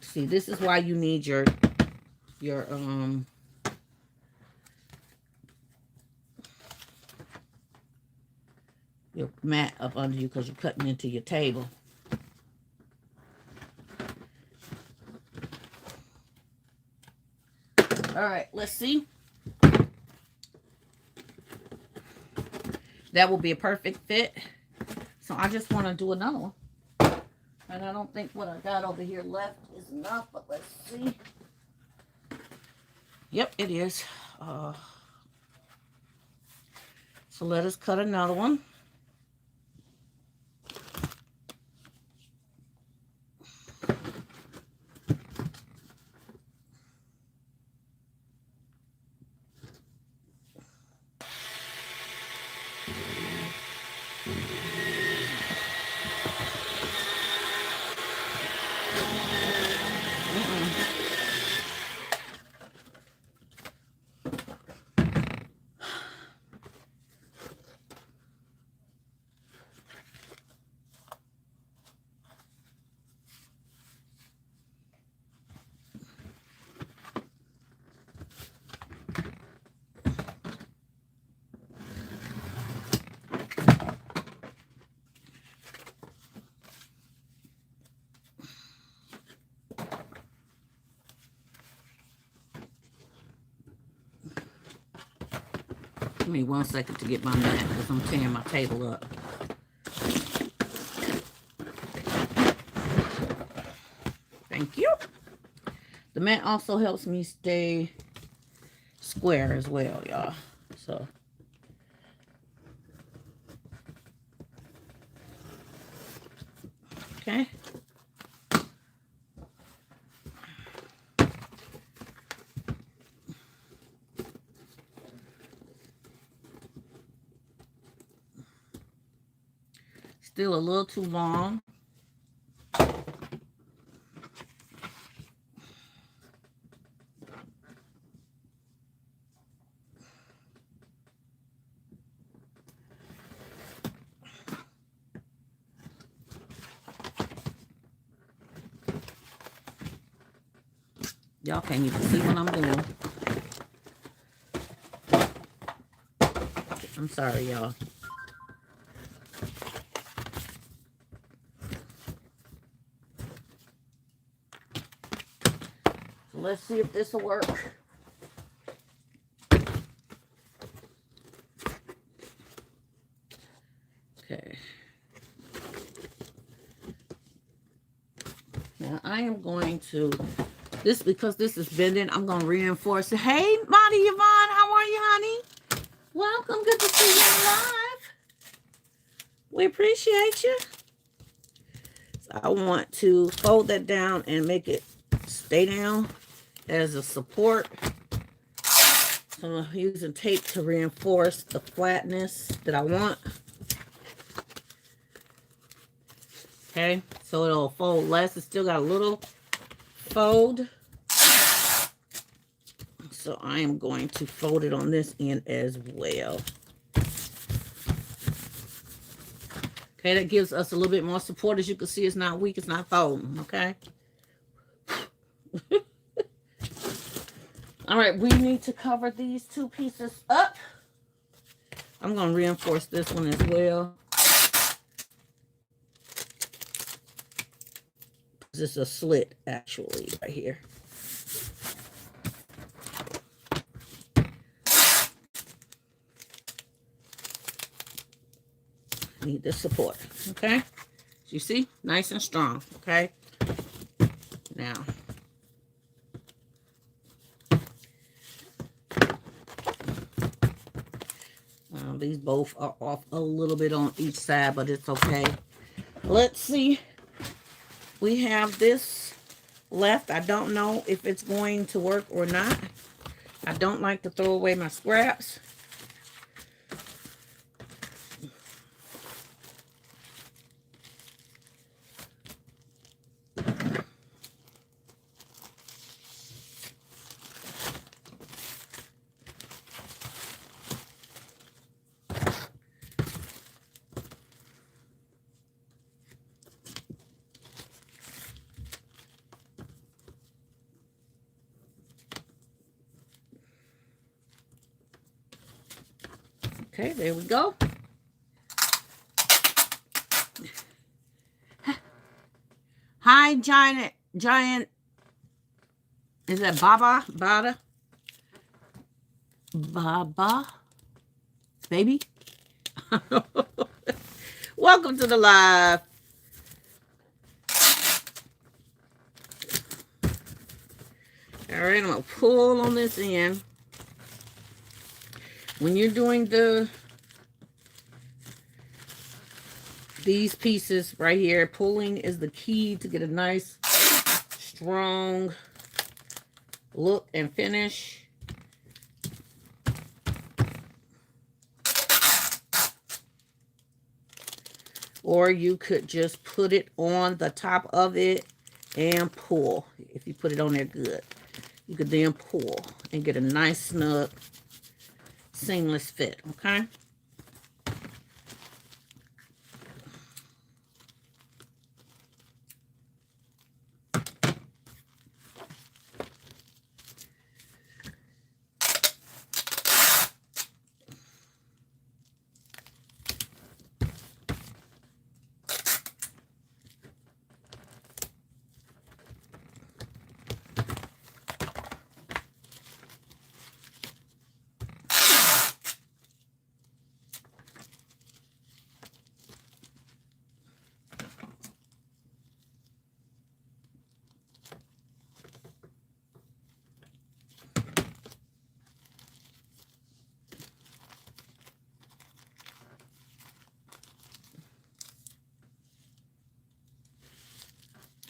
Speaker 1: See, this is why you need your mat up under you, because you're cutting into your table. All right, let's see. That will be a perfect fit. So I just want to do another one. And I don't think what I got over here left is enough, but let's see. Yep, it is. So let us cut another one. Give me 1 second to get my mat because I'm tearing my table up. Thank you. The mat also helps me stay square as well, y'all. So. Okay. Still a little too long. Y'all can't even see what I'm doing. I'm sorry, y'all. Let's see if this will work. Okay. Now I am going to, because this is bending, I'm going to reinforce it. Hey, Monty Yvonne, how are you, honey? Welcome. Good to see you live. We appreciate you. So I want to fold that down and make it stay down as a support. So I'm using tape to reinforce the flatness that I want. Okay, so it'll fold less. It's still got a little fold. So I am going to fold it on this end as well. Okay, that gives us a little bit more support. As you can see, it's not weak, it's not folding, okay? All right, we need to cover these two pieces up. I'm going to reinforce this one as well. This is a slit, actually, right here. Need the support, okay? You see, nice and strong, okay? Now, these both are off a little bit on each side, but it's okay. Let's see. We have this left. I don't know if it's going to work or not. I don't like to throw away my scraps. Okay, there we go. Hi, giant. Is that Baba? Baba? Baby? Welcome to the live. All right, I'm going to pull on this end. When you're doing these pieces right here, pulling is the key to get a nice, strong look and finish. Or you could just put it on the top of it and pull. If you put it on there good, you could then pull and get a nice, snug, seamless fit, okay?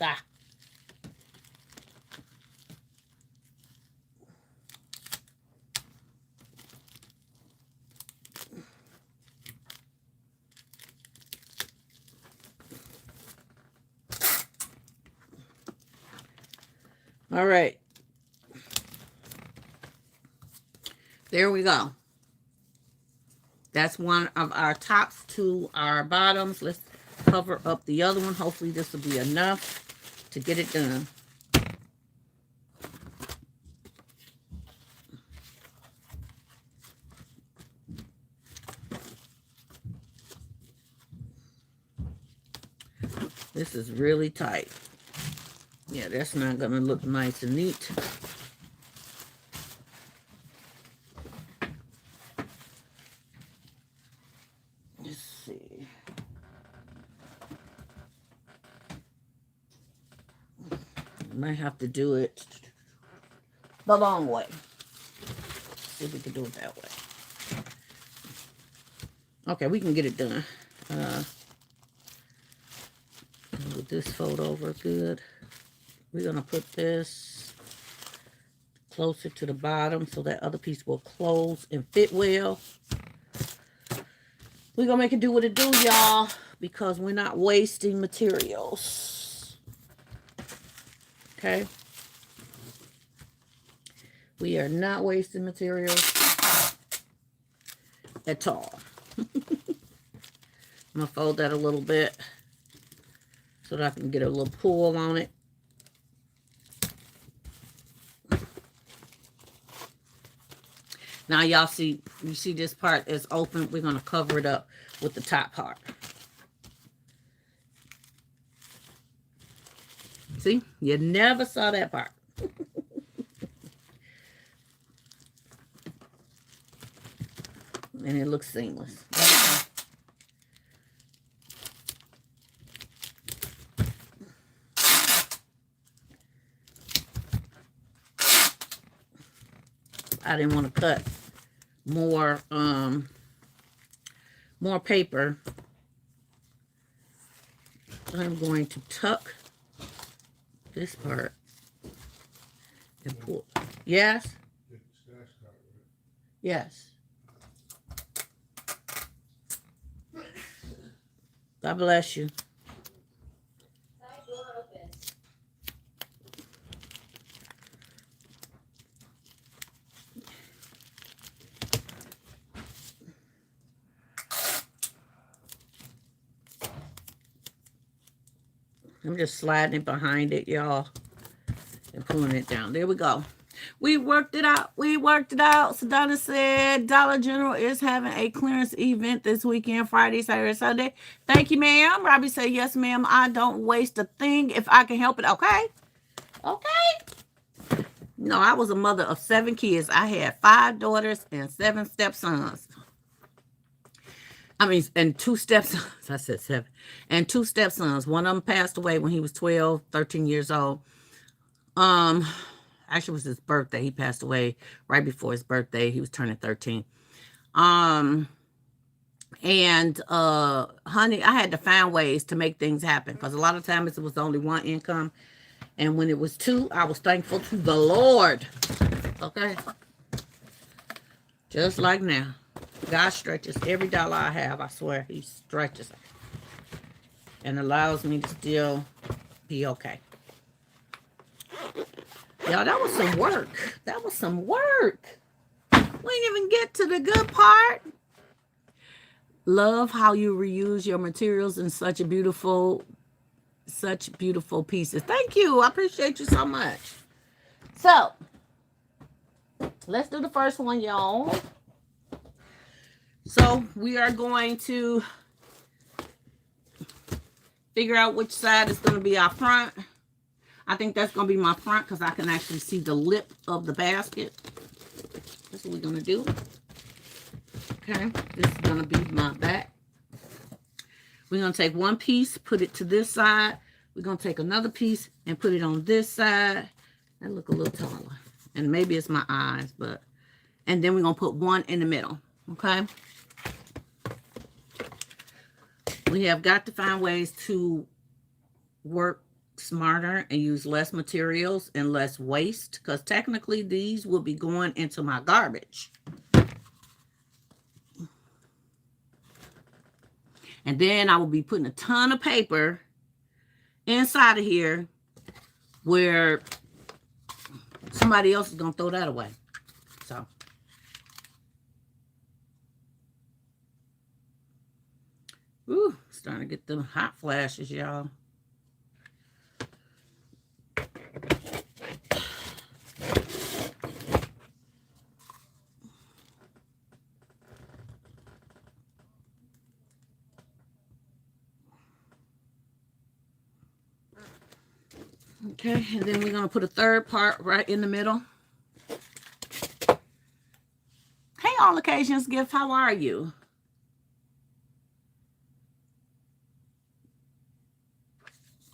Speaker 1: Ah. All right. There we go. That's one of our tops to our bottoms. Let's cover up the other one. Hopefully this will be enough to get it done. This is really tight. Yeah, that's not going to look nice and neat. Let's see. I might have to do it the long way. See if we can do it that way. Okay, we can get it done. With this fold over good. We're going to put this closer to the bottom so that other piece will close and fit well. We're going to make it do what it do, y'all, because we're not wasting materials. Okay? We are not wasting materials at all. I'm going to fold that a little bit so that I can get a little pull on it. Now, y'all see, you see this part is open. We're going to cover it up with the top part. See? You never saw that part. And it looks seamless. I didn't want to cut more paper. I'm going to tuck this part and pull. Yes? Yes. God bless you. I'm just sliding it behind it, y'all, and pulling it down. There we go. We worked it out. We worked it out. Sedona said Dollar General is having a clearance event this weekend, Friday, Saturday, Sunday. Thank you, ma'am. Robbie said, yes, ma'am. I don't waste a thing if I can help it. Okay. Okay. No, I was a mother of 7 kids. I had 5 daughters and 7 stepsons. I mean, and 2 stepsons. I said 7. And 2 stepsons. One of them passed away when he was 12, 13 years old. I Actually, it was his birthday. He passed away right before his birthday. He was turning 13. And honey, I had to find ways to make things happen because a lot of times it was only one income. And when it was two, I was thankful to the Lord. Okay? Just like now. God stretches every dollar I have. I swear, he stretches it. And allows me to still be okay. Y'all, that was some work. That was some work. We didn't even get to the good part. Love how you reuse your materials in such beautiful pieces. Thank you. I appreciate you so much. So, let's do the first one, y'all. So, we are going to figure out which side is going to be our front. I think that's going to be my front because I can actually see the lip of the basket. That's what we're going to do. Okay, this is going to be my back. We're going to take one piece, put it to this side. We're going to take another piece and put it on this side. That look a little taller. And maybe it's my eyes, but... And then we're going to put one in the middle. Okay? We have got to find ways to work smarter and use less materials and less waste, because technically these will be going into my garbage. And then I will be putting a ton of paper inside of here where somebody else is going to throw that away. So, ooh, starting to get them hot flashes, y'all. Okay, and then we're going to put a third part right in the middle. Hey, All Occasions Gift, how are you?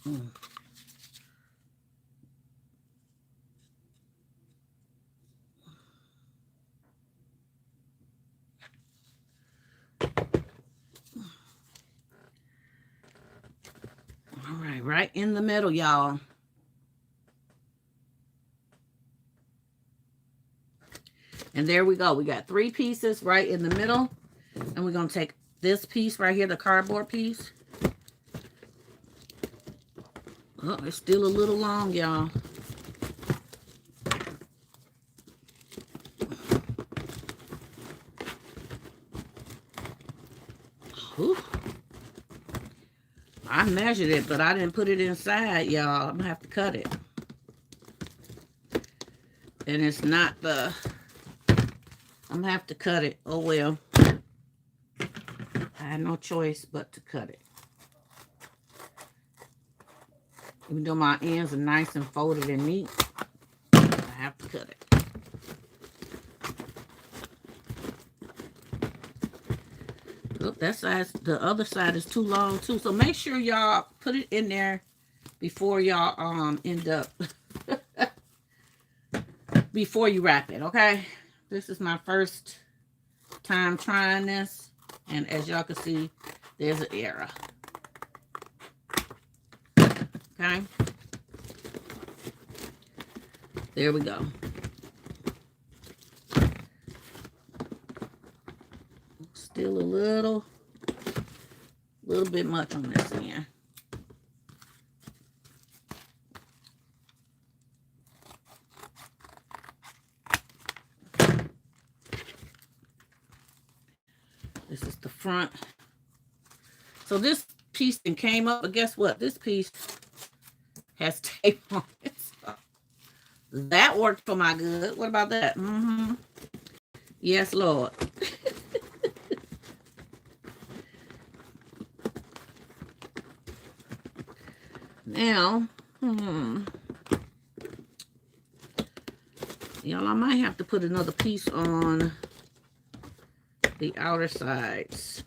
Speaker 1: All right, right in the middle, y'all. And there we go. We got 3 pieces right in the middle. And we're going to take this piece right here, the cardboard piece. Oh, it's still a little long, y'all. I measured it, but I didn't put it inside, y'all. I'm going to have to cut it. And it's not the... I'm going to have to cut it. Oh, well. I had no choice but to cut it. Even though my ends are nice and folded and neat, I have to cut it. Look, that side, the other side is too long too. So make sure y'all put it in there before y'all end up before you wrap it, okay? This is my first time trying this, and as y'all can see, there's an error. Okay, there we go. Still a little bit much on this end. This is the front. So this piece came up, but guess what? This piece has tape on it. So that worked for my good. What about that? Yes, Lord. Now, y'all, I might have to put another piece on the outer sides.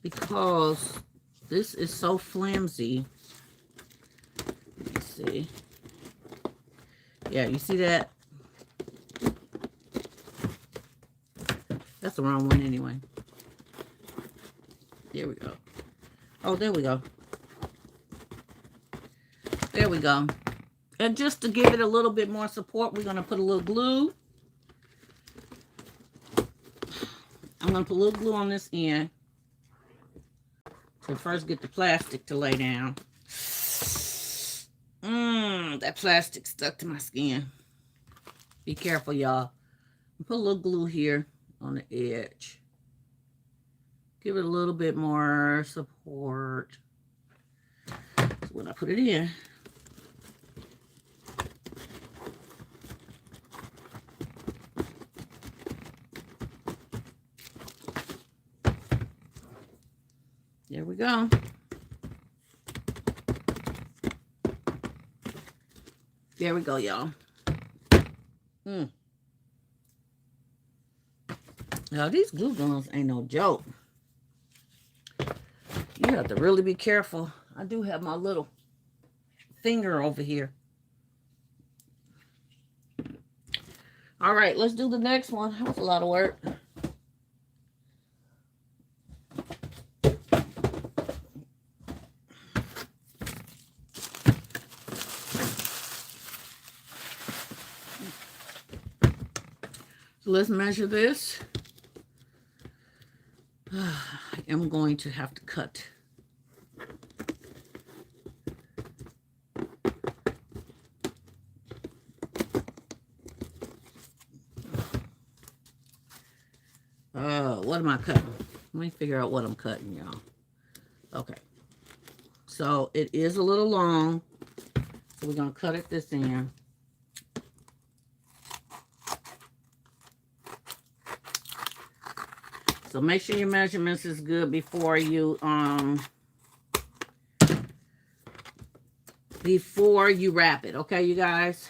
Speaker 1: Because This is so flimsy. Let me see. Yeah, you see that? That's the wrong one anyway. There we go. Oh, there we go. There we go. And just to give it a little bit more support, we're going to put a little glue. I'm going to put a little glue on this end. So first get the plastic to lay down. That plastic stuck to my skin. Be careful, y'all. Put a little glue here on the edge. Give it a little bit more support. So when I put it in, there we go. There we go, y'all. Now, these glue guns ain't no joke. You have to really be careful. I do have my little finger over here. All right, let's do the next one. That was a lot of work. So let's measure this. I am going to have to cut. What am I cutting? Let me figure out what I'm cutting, y'all. Okay. So it is a little long. So we're going to cut it this end. So make sure your measurements is good before you wrap it. Okay, you guys?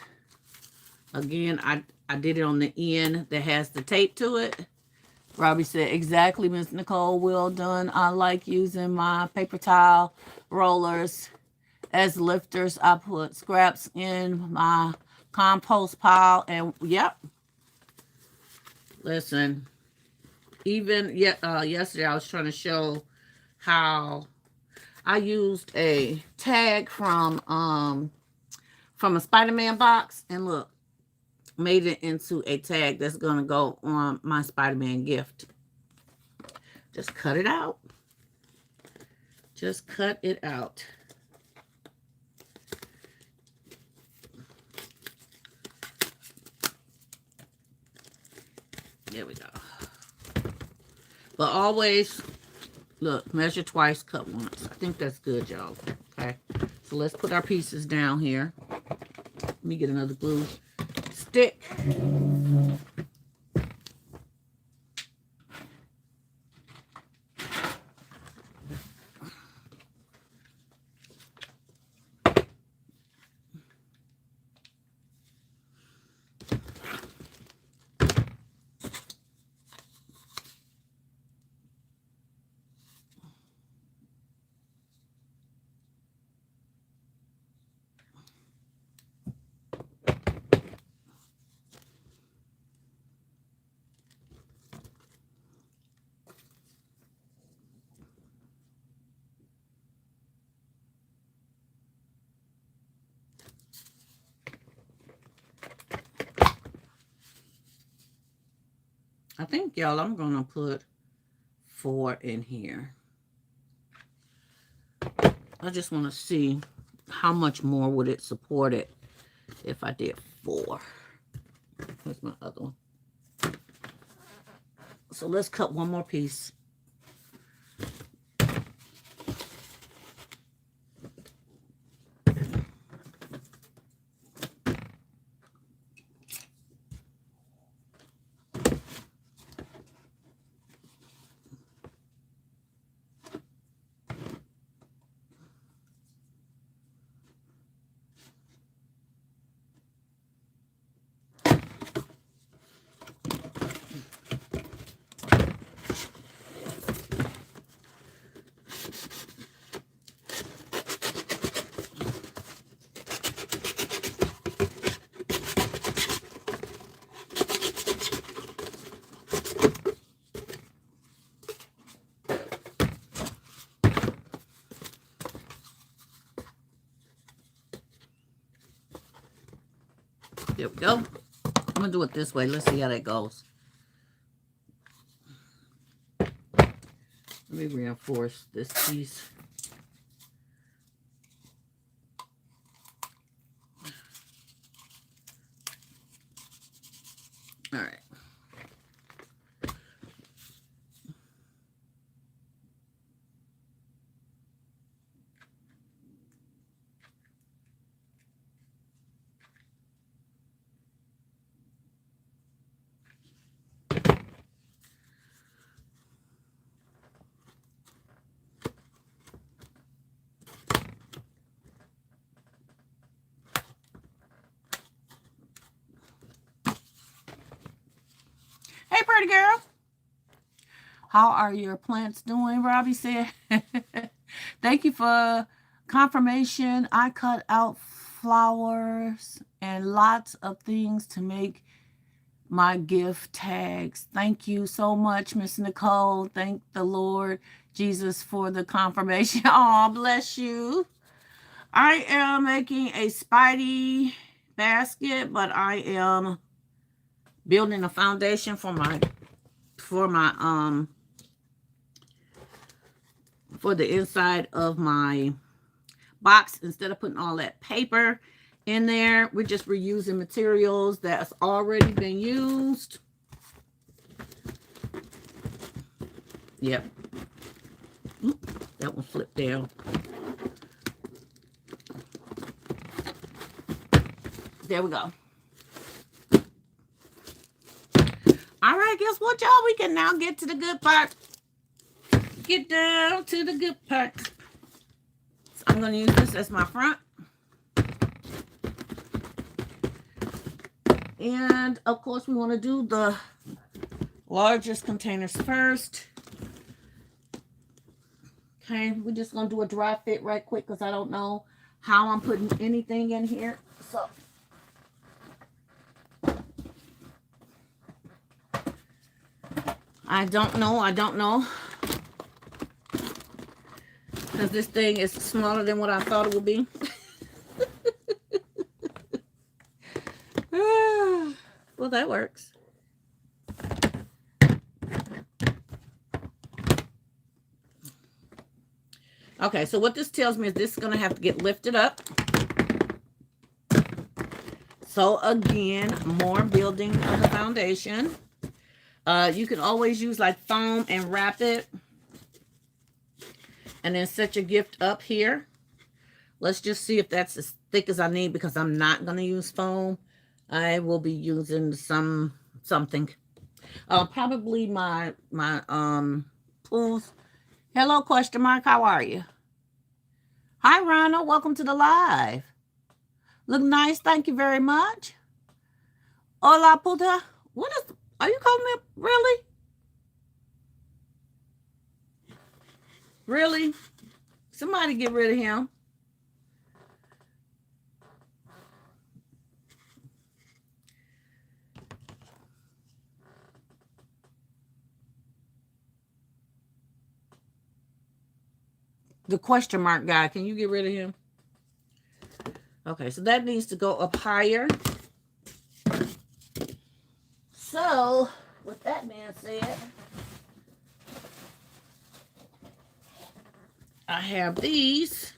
Speaker 1: Again, I did it on the end that has the tape to it. Robbie said, exactly, Miss Nicole, well done. I like using my paper towel rollers as lifters. I put scraps in my compost pile, and yep. Listen, even yesterday I was trying to show how I used a tag from a Spider-Man box, and look, made it into a tag that's gonna go on my Spider-Man gift. Just cut it out. Just cut it out. There we go. But always, look, measure twice, cut once. I think that's good, y'all. Okay. So let's put our pieces down here. Let me get another glue stick. I think, y'all, I'm going to put 4 in here. I just want to see how much more would it support it if I did 4. Here's my other one. So let's cut one more piece. There we go. I'm going to do it this way. Let's see how that goes. Let me reinforce this piece. All right. Hey, pretty girl. How are your plants doing? Robbie said, thank you for confirmation. I cut out flowers and lots of things to make my gift tags. Thank you so much, Miss Nicole. Thank the Lord Jesus for the confirmation. Oh, bless you. I am making a Spidey basket, but I am building a foundation for the inside of my box. Instead of putting all that paper in there, we're just reusing materials that's already been used. Yep. That one flipped down. There we go. All right, guess what, y'all? We can now get to the good part. Get down to the good part. So I'm going to use this as my front. And, of course, we want to do the largest containers first. Okay, we're just going to do a dry fit right quick because I don't know how I'm putting anything in here. So, I don't know. Because this thing is smaller than what I thought it would be. Well, that works. Okay, so what this tells me is this is going to have to get lifted up. So again, more building of the foundation. You can always use like foam and wrap it. And then set your gift up here. Let's just see if that's as thick as I need because I'm not going to use foam. I will be using something. Probably my pools. Hello, question mark. How are you? Hi, Ronald. Welcome to the live. Look nice. Thank you very much. Hola, puta. Are you calling me? Really? Really? Somebody get rid of him. The question mark guy, can you get rid of him? Okay, so that needs to go up higher. So, with that being said, I have these.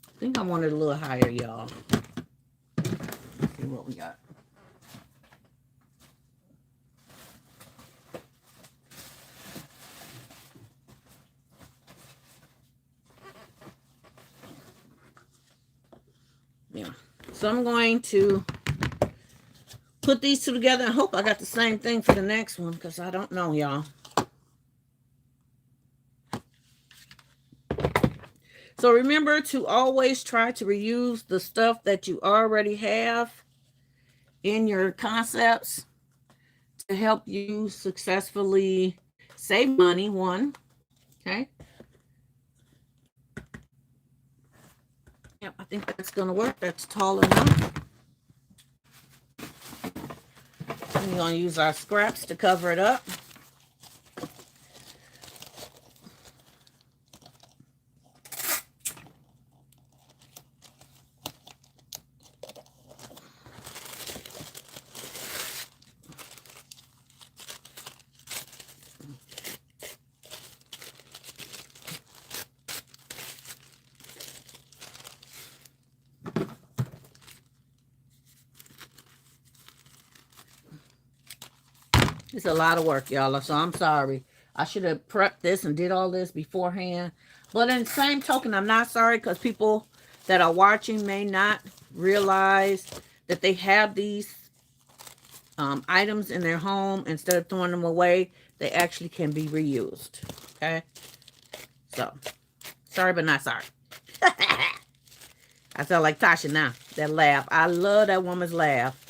Speaker 1: I think I want it a little higher, y'all. Let's see what we got. Yeah. So I'm going to put these two together and hope I got the same thing for the next one because I don't know, y'all. So remember to always try to reuse the stuff that you already have in your concepts to help you successfully Save money, one. Okay. Yep, I think that's going to work. That's tall enough. We're going to use our scraps to cover it up. It's a lot of work, y'all, so I'm sorry. I should have prepped this and did all this beforehand. But in the same token, I'm not sorry, because people that are watching may not realize that they have these items in their home. Instead of throwing them away, they actually can be reused. Okay? So, sorry but not sorry. I sound like Tasha now. That laugh. I love that woman's laugh.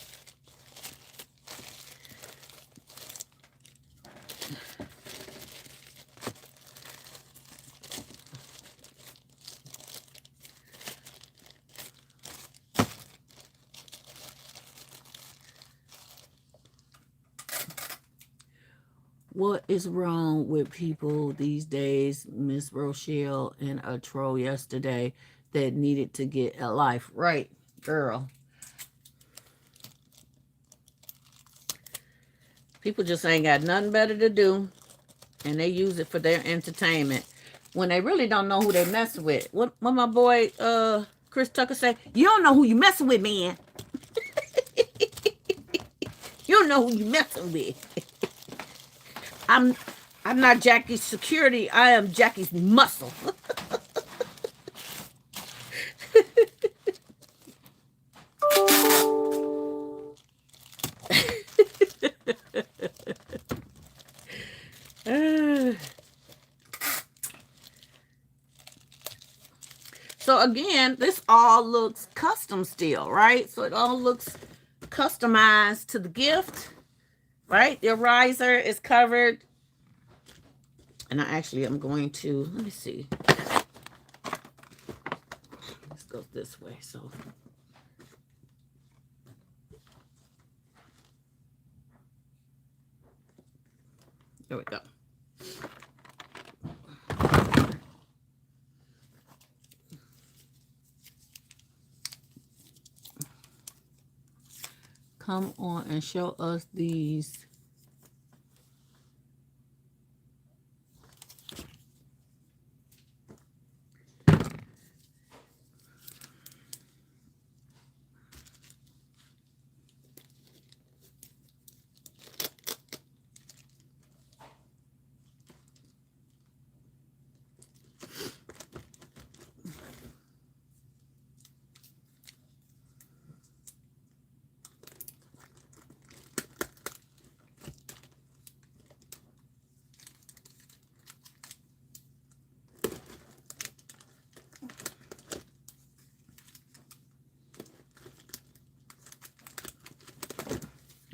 Speaker 1: What is wrong with people these days, Miss Rochelle and a troll yesterday, that needed to get a life? Right, girl. People just ain't got nothing better to do, and they use it for their entertainment when they really don't know who they messing with. What my boy Chris Tucker say? You don't know who you messing with, man. You don't know who you messing with. I'm not Jackie's security. I am Jackie's muscle. So again, this all looks custom still, right? So it all looks customized to the gift, right? The riser is covered. And I'm going to, let me see. Let's go this way. So there we go. Come on and show us these.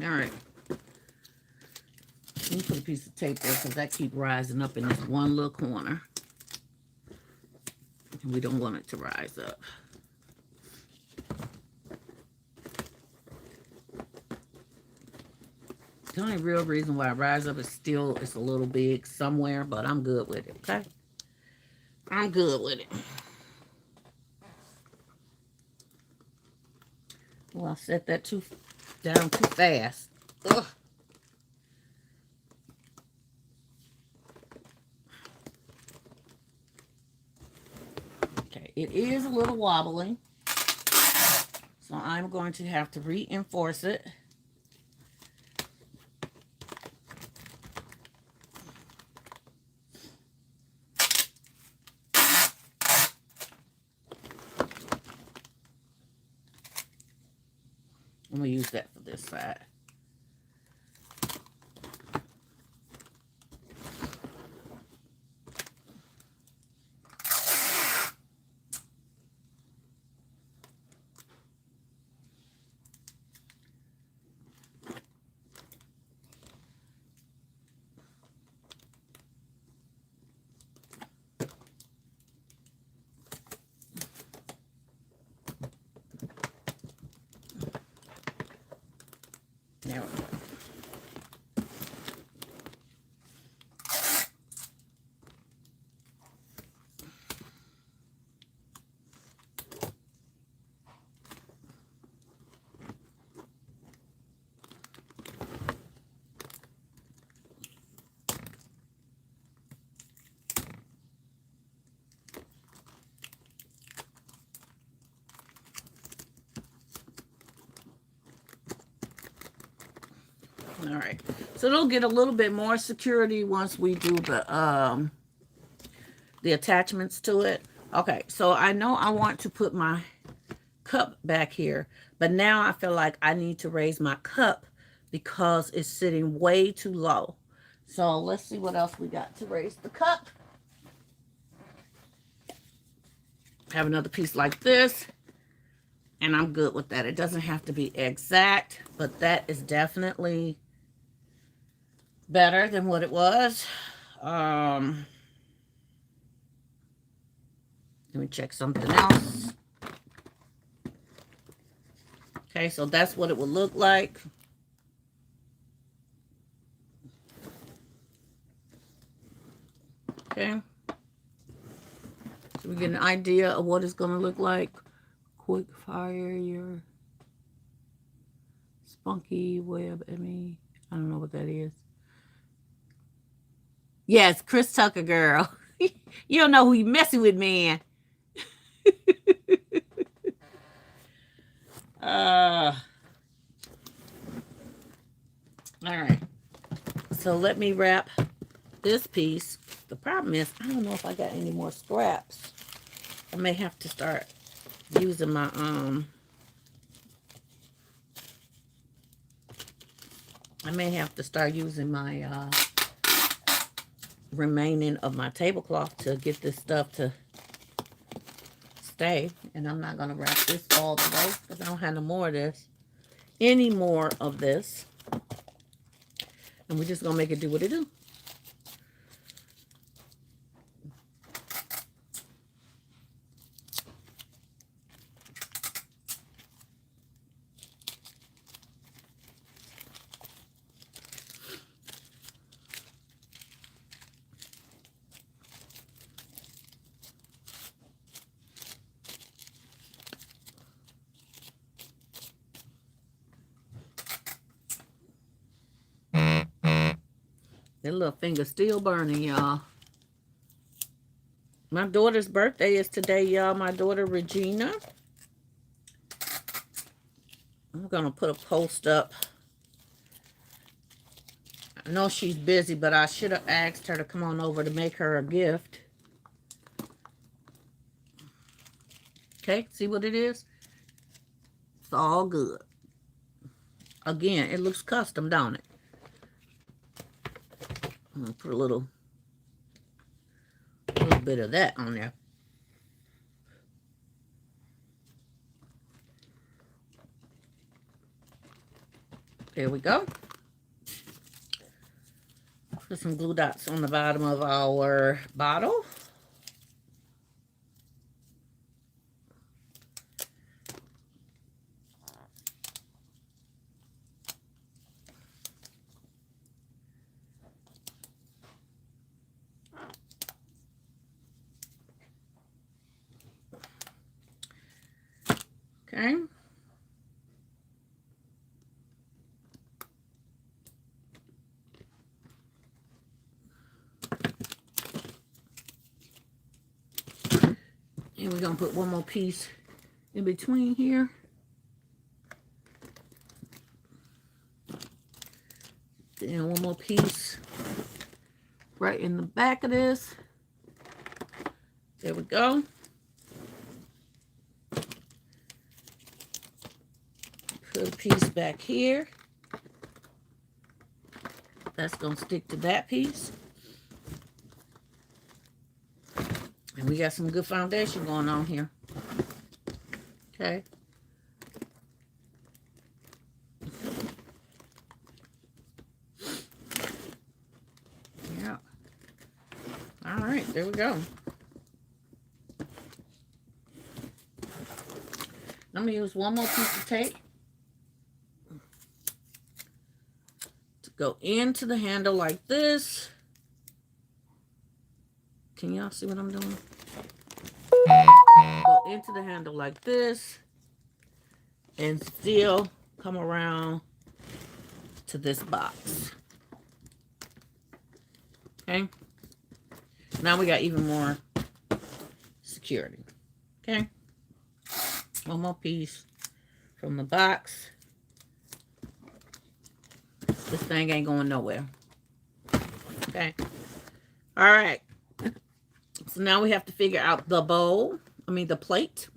Speaker 1: All right. Let me put a piece of tape there because that keeps rising up in this one little corner. And we don't want it to rise up. The only real reason why it rises up is still it's a little big somewhere, but I'm good with it, okay? I'm good with it. Well, I set that down too fast. Ugh. Okay, it is a little wobbly, so I'm going to have to reinforce it. I'm going to use that for this side. There we go. All right, so it'll get a little bit more security once we do the attachments to it. Okay, so I know I want to put my cup back here, but now I feel like I need to raise my cup because it's sitting way too low. So let's see what else we got to raise the cup. Have another piece like this, and I'm good with that. It doesn't have to be exact, but that is definitely better than what it was. Let me check something else. Okay, so that's what it would look like. Okay. So we get an idea of what it's going to look like. Quick fire your spunky web. I don't know what that is. Yes, Chris Tucker girl. You don't know who you messing with, man. All right. So let me wrap this piece. The problem is, I don't know if I got any more scraps. I may have to start using my remaining of my tablecloth to get this stuff to stay. And I'm not gonna wrap this all the way because I don't have no more of this. Any more of this. And we're just gonna make it do what it do. That little finger still burning, y'all. My daughter's birthday is today, y'all. My daughter, Regina. I'm going to put a post up. I know she's busy, but I should have asked her to come on over to make her a gift. Okay, see what it is? It's all good. Again, it looks custom, don't it? I'm going to put a little bit of that on there. There we go. Put some glue dots on the bottom of our bottle. Okay. And we're going to put one more piece in between here. Then one more piece right in the back of this. There we go. Put a piece back here. That's going to stick to that piece. And we got some good foundation going on here. Okay. Yeah. All right, there we go. I'm going to use one more piece of tape. go into the handle like this. Can y'all see what I'm doing? Go into the handle like this and still come around to this box. Okay. Now we got even more security. Okay. One more piece from the box. This thing ain't going nowhere. Okay. All right. So now we have to figure out the bowl. The plate.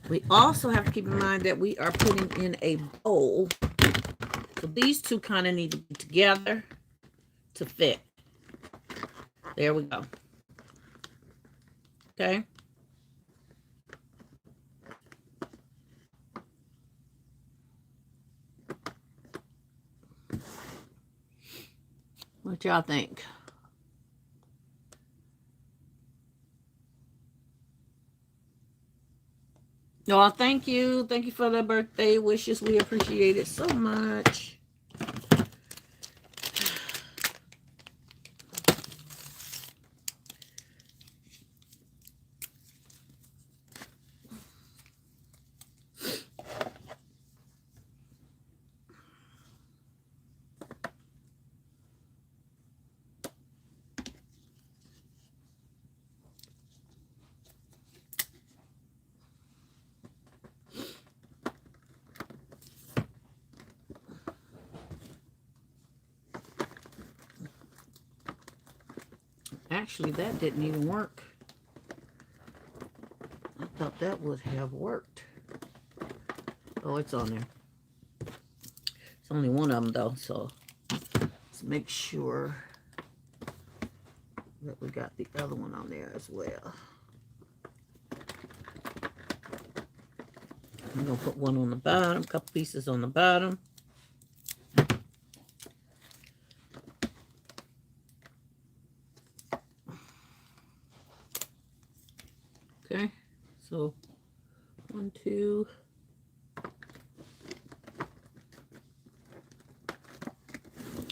Speaker 1: We also have to keep in mind that we are putting in a bowl. So these two kind of need to be together to fit. There we go. Okay. What y'all think? Oh, thank you. Thank you for the birthday wishes. We appreciate it so much. Actually, that didn't even work. I thought that would have worked. Oh, it's on there. It's only one of them, though, so let's make sure that we got the other one on there as well. I'm going to put one on the bottom, a couple pieces on the bottom. Okay, so 1, 2.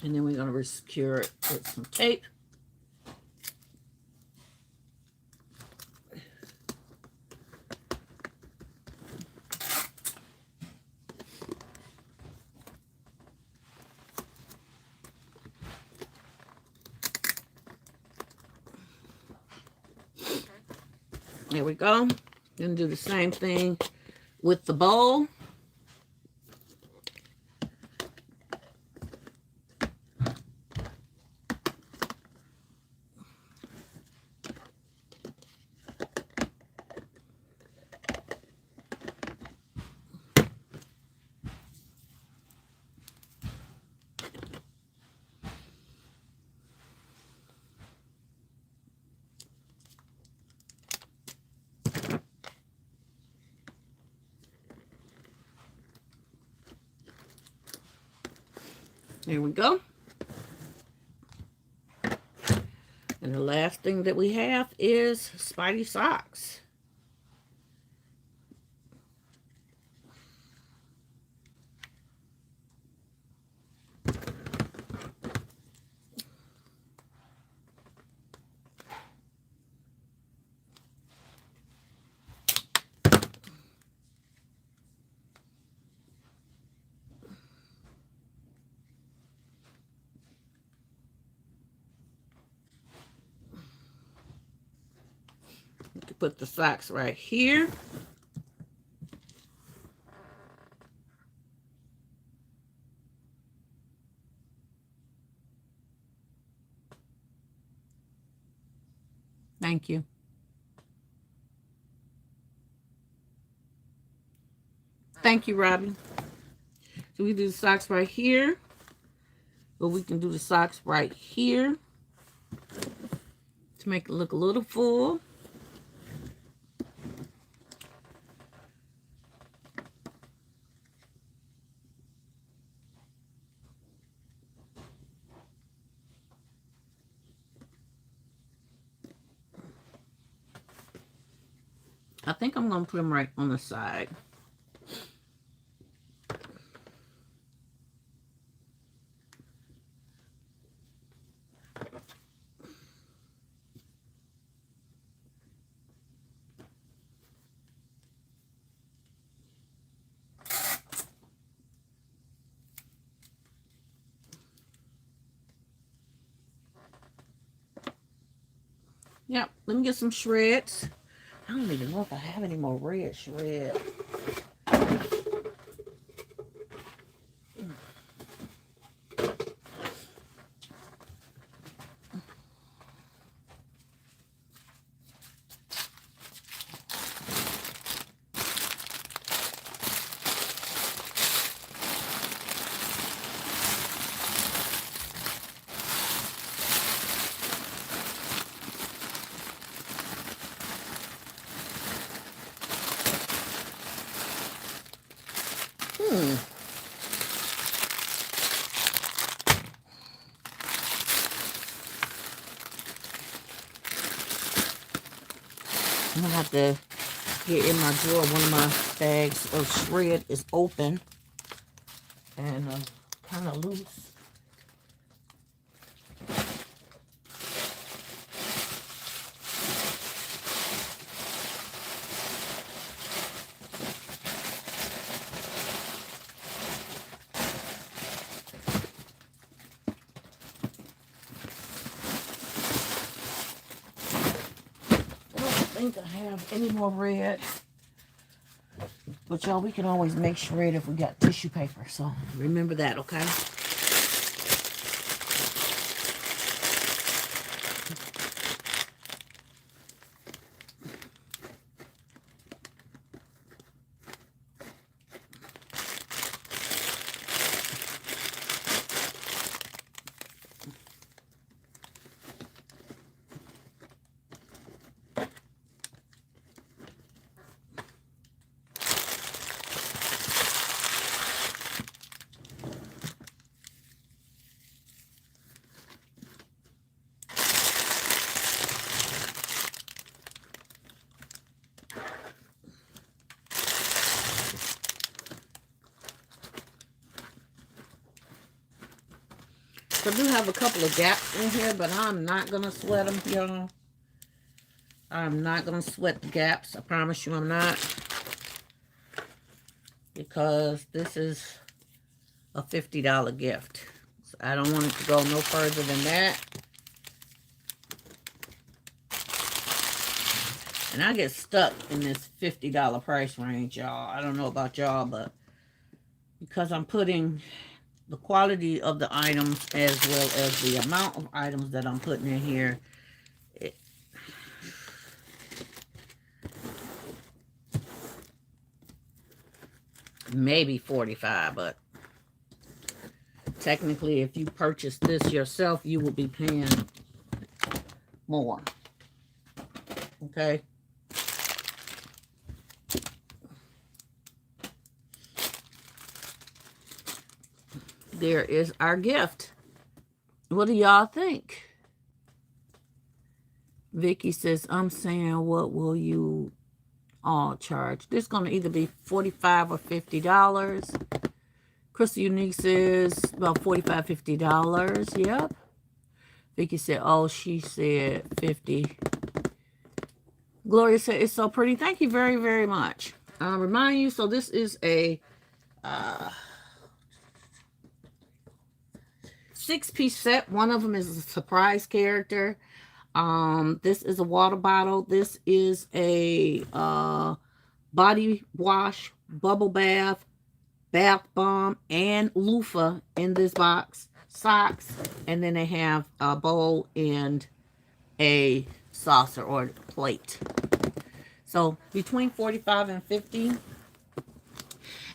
Speaker 1: And then we're going to secure it with some tape. There we go. Then do the same thing with the bowl. There we go. And the last thing that we have is Spidey socks. Put the socks right here. Thank you. Thank you, Robbie. So we do the socks right here. But we can do the socks right here to make it look a little full. I think I'm going to put them right on the side. Yep, let me get some shreds. I don't even know if I have any more red shred. I'm gonna have to get in my drawer. One of my bags of shred is open and kind of loose. I don't think I have any more red. But y'all, we can always make shred if we got tissue paper. So remember that, okay? I do have a couple of gaps in here, but I'm not going to sweat them, y'all. I'm not going to sweat the gaps. I promise you I'm not. Because this is a $50 gift. So I don't want it to go no further than that. And I get stuck in this $50 price range, y'all. I don't know about y'all, but because I'm putting the quality of the items as well as the amount of items that I'm putting in here, maybe $45, but technically if you purchase this yourself, you will be paying more. Okay? There is our gift. What do y'all think? Vicky says, I'm saying, what will you all charge? This is going to either be $45 or $50. Crystal Unique says about $45, $50. Yep. Vicky said, oh, she said 50. Gloria said, it's so pretty. Thank you very, very much. I'll remind you, so this is a 6-piece set. One of them is a surprise character. This is a water bottle. This is a body wash, bubble bath, bath bomb, and loofah in this box. Socks, and then they have a bowl and a saucer or plate. So between 45 and 50.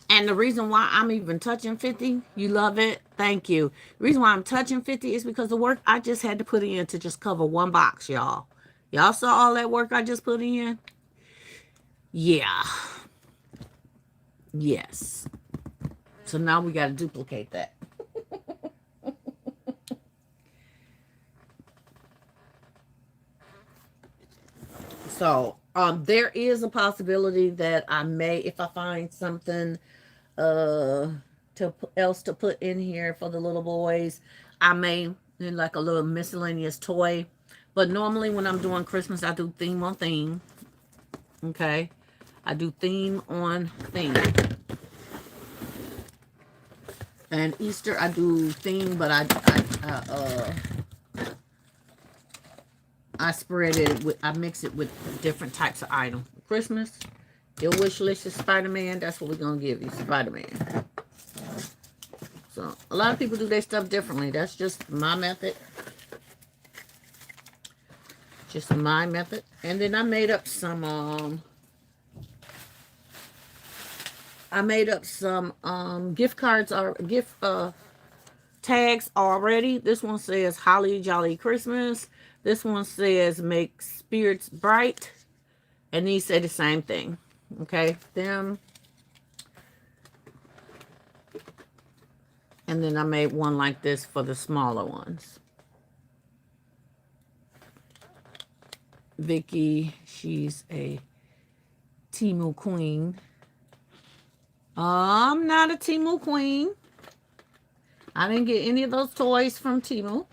Speaker 1: And the reason why I'm even touching 50, you love it, thank you. The reason why I'm touching 50 is because the work I just had to put in to just cover one box, y'all. Y'all saw all that work I just put in? Yeah. Yes. So now we got to duplicate that. So there is a possibility that I may, if I find something else to put in here for the little boys, I may do like a little miscellaneous toy. But normally when I'm doing Christmas, I do theme on theme. Okay, I do theme on theme. And Easter I do theme, but I spread it with, I mix it with different types of items. Christmas, your wish list is Spider-Man. That's what we're going to give you, Spider-Man. So, a lot of people do their stuff differently. That's just my method. Just my method. And then I made up some, gift cards or gift, tags already. This one says Holly Jolly Christmas. This one says make spirits bright. And these say the same thing. Okay, them. And then I made one like this for the smaller ones. Vicky, she's a Temu queen. I'm not a Temu queen. I didn't get any of those toys from Temu.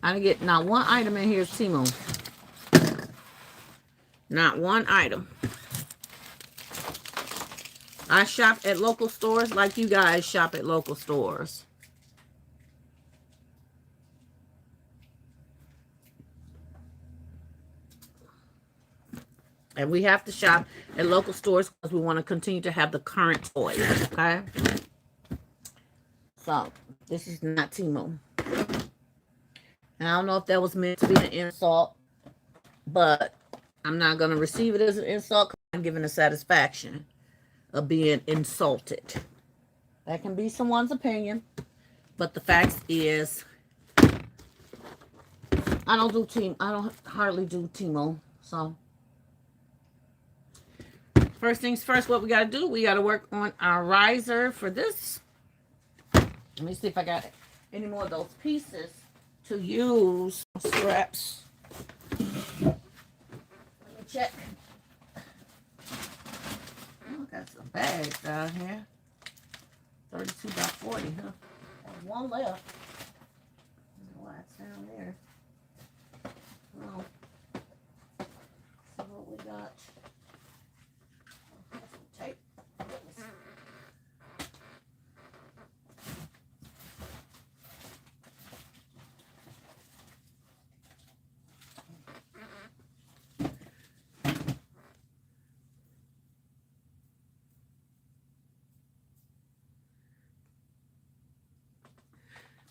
Speaker 1: I didn't get not one item in here is Temu. Not one item. I shop at local stores like you guys shop at local stores. And we have to shop at local stores because we want to continue to have the current toys, okay? So, this is not Temu. And I don't know if that was meant to be an insult, but I'm not going to receive it as an insult because I'm giving the satisfaction of being insulted. That can be someone's opinion, but the fact is, I don't hardly do Temu, so. First things first, what we got to do, we got to work on our riser for this. Let me see if I got any more of those pieces to use. Scraps. Let me check. Oh, got some bags down here. 32 by 40, huh? There's one left. I don't know why it's down there. Oh. So what we got? Tape.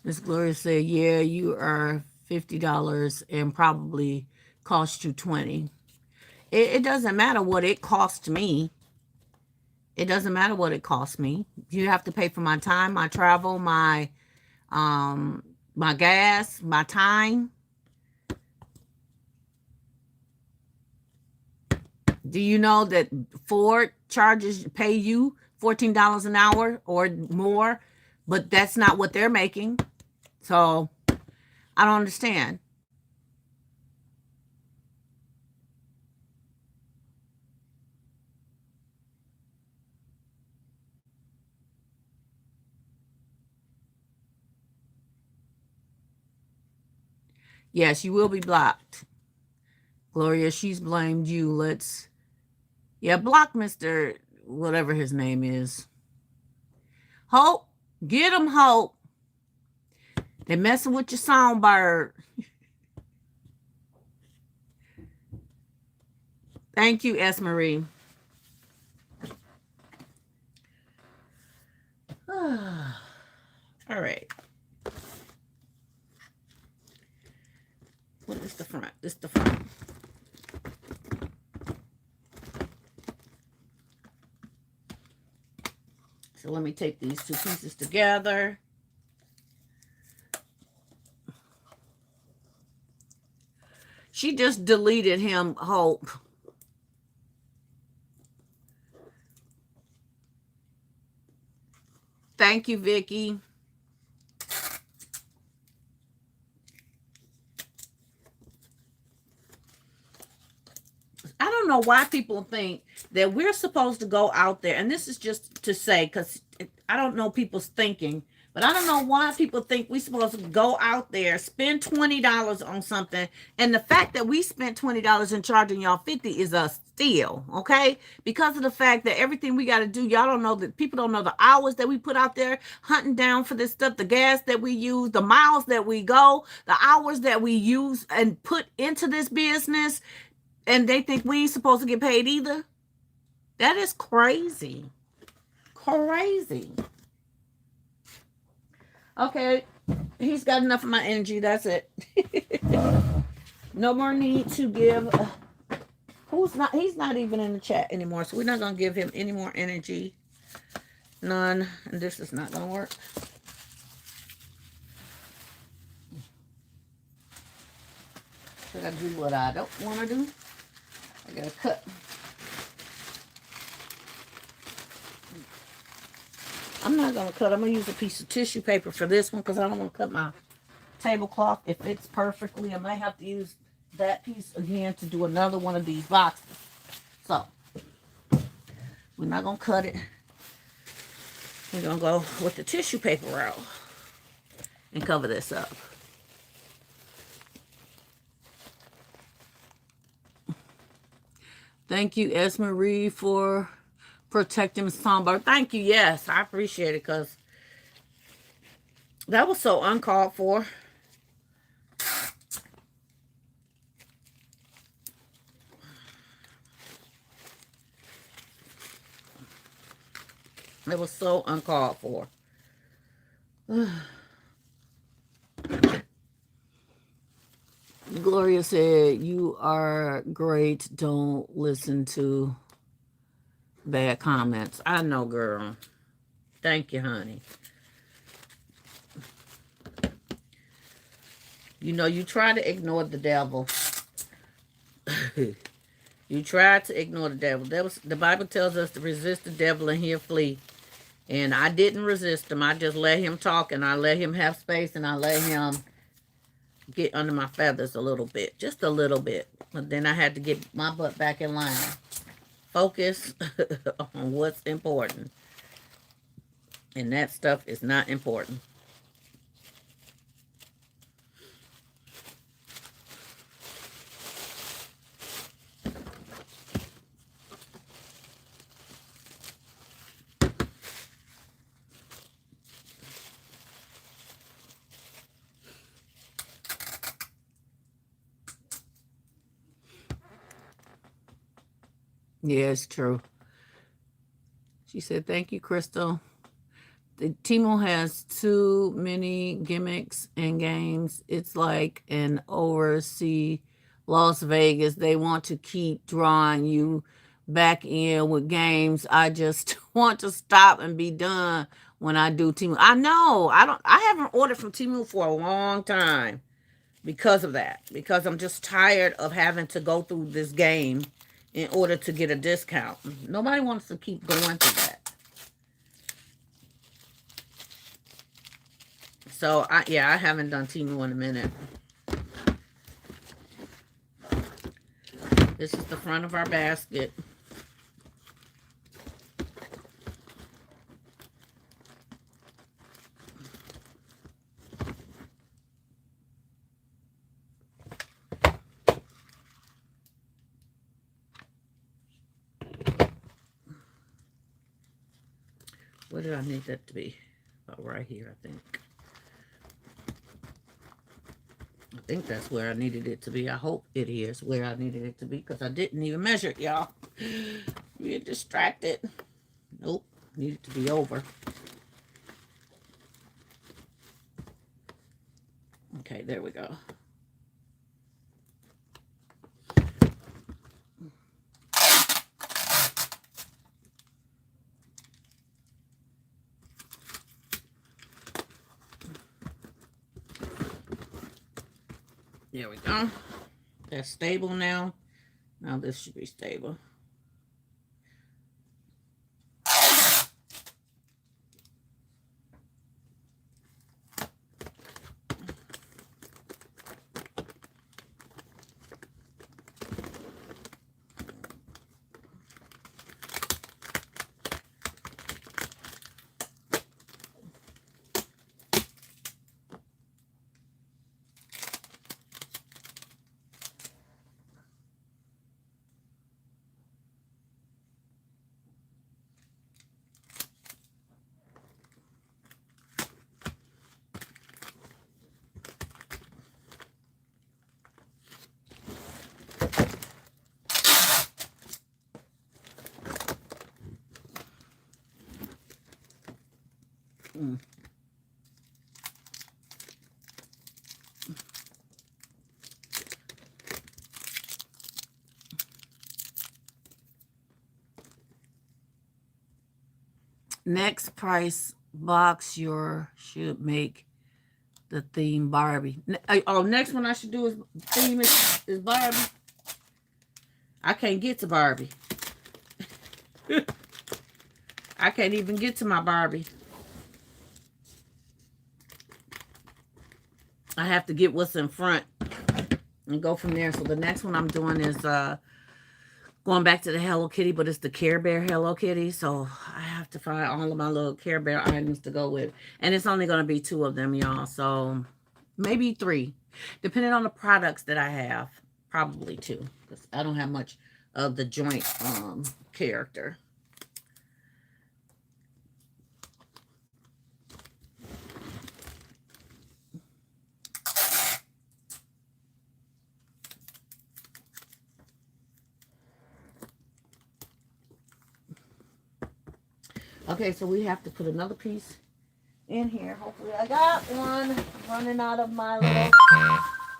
Speaker 1: Miss Gloria said, yeah, you are $50 and probably cost you $20. It doesn't matter what it cost me. It doesn't matter what it cost me. You have to pay for my time, my travel, my gas, my time. Do you know that Ford pay you $14 an hour or more, but that's not what they're making? So I don't understand. Yes, you will be blocked. Gloria, she's blamed you. Block Mr. whatever his name is. Hope. Get him, Hope. They're messing with your songbird. Thank you, S. Marie. All right. What is the front? This is the front. So let me take these two pieces together. She just deleted him, Hope. Thank you, Vicky. I don't know why people think that we're supposed to go out there, and this is just to say, because I don't know people's thinking, But I don't know why people think we're supposed to go out there, spend $20 on something, and the fact that we spent $20 and charging y'all 50 is a steal, okay? Because of the fact that everything we got to do, y'all don't know that people don't know the hours that we put out there hunting down for this stuff, the gas that we use, the miles that we go, the hours that we use and put into this business, and they think we ain't supposed to get paid either. That is crazy. Crazy. Okay, he's got enough of my energy. That's it. No more need to give. He's not even in the chat anymore, so we're not going to give him any more energy. None. And this is not going to work. Should I do what I don't want to do? I got to cut. I'm not going to cut. I'm going to use a piece of tissue paper for this one because I don't want to cut my tablecloth. It fits perfectly. I might have to use that piece again to do another one of these boxes. So, we're not going to cut it. We're going to go with the tissue paper roll and cover this up. Thank you, Esmarie, for protecting Songbird. Thank you. Yes, I appreciate it because that was so uncalled for. It was so uncalled for. Gloria said, you are great. Don't listen to bad comments. I know, girl. Thank you, honey. You know, you try to ignore the devil. You try to ignore the devil. The Bible tells us to resist the devil and he'll flee. And I didn't resist him. I just let him talk and I let him have space and I let him get under my feathers a little bit. Just a little bit. But then I had to get my butt back in line. Focus on what's important. And that stuff is not important. Yeah, it's true. She said, thank you, Crystal. The Timo has too many gimmicks and games. It's like an overseas Las Vegas. They want to keep drawing you back in with games. I just want to stop and be done when I do Timo. I know. I haven't ordered from Timo for a long time because of that. Because I'm just tired of having to go through this game in order to get a discount. Nobody wants to keep going through that. So, I haven't done Temu in a minute. This is the front of our basket. Where did I need that to be? About right here, I think. I think that's where I needed it to be. I hope it is where I needed it to be because I didn't even measure it, y'all. Get distracted. Nope. Needed to be over. Okay, there we go. There we go. That's stable now. Now this should be stable. Mm. Next price box your should make the theme Barbie. Oh, next one I should do is theme is Barbie. I can't get to Barbie. I can't even get to my Barbie. I have to get what's in front and go from there. So the next one I'm doing is going back to the Hello Kitty, but it's the Care Bear Hello Kitty. So I have to find all of my little Care Bear items to go with. And it's only going to be 2 of them, y'all. So maybe 3. Depending on the products that I have. Probably 2. Because I don't have much of the joint character. Okay, so we have to put another piece in here. Hopefully I got one. I'm running out of my little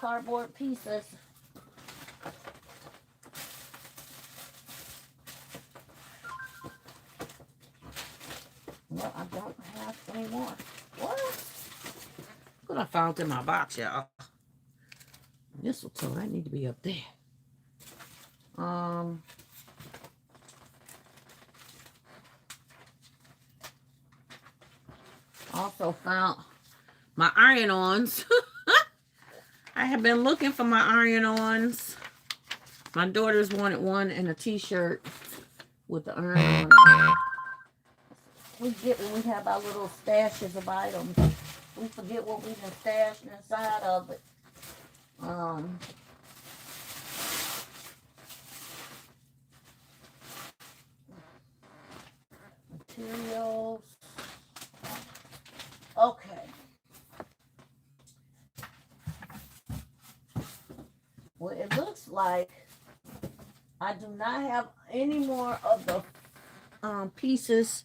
Speaker 1: cardboard pieces. Well, I don't have any more. What? What I found in my box, y'all. Mistletoe, that need to be up there. Also found my iron-ons. I have been looking for my iron-ons. My daughters wanted one and a t-shirt with the iron on it. We get when we have our little stashes of items. We forget what we've been stashing inside of it. Materials. Okay. Well, it looks like I do not have any more of the pieces.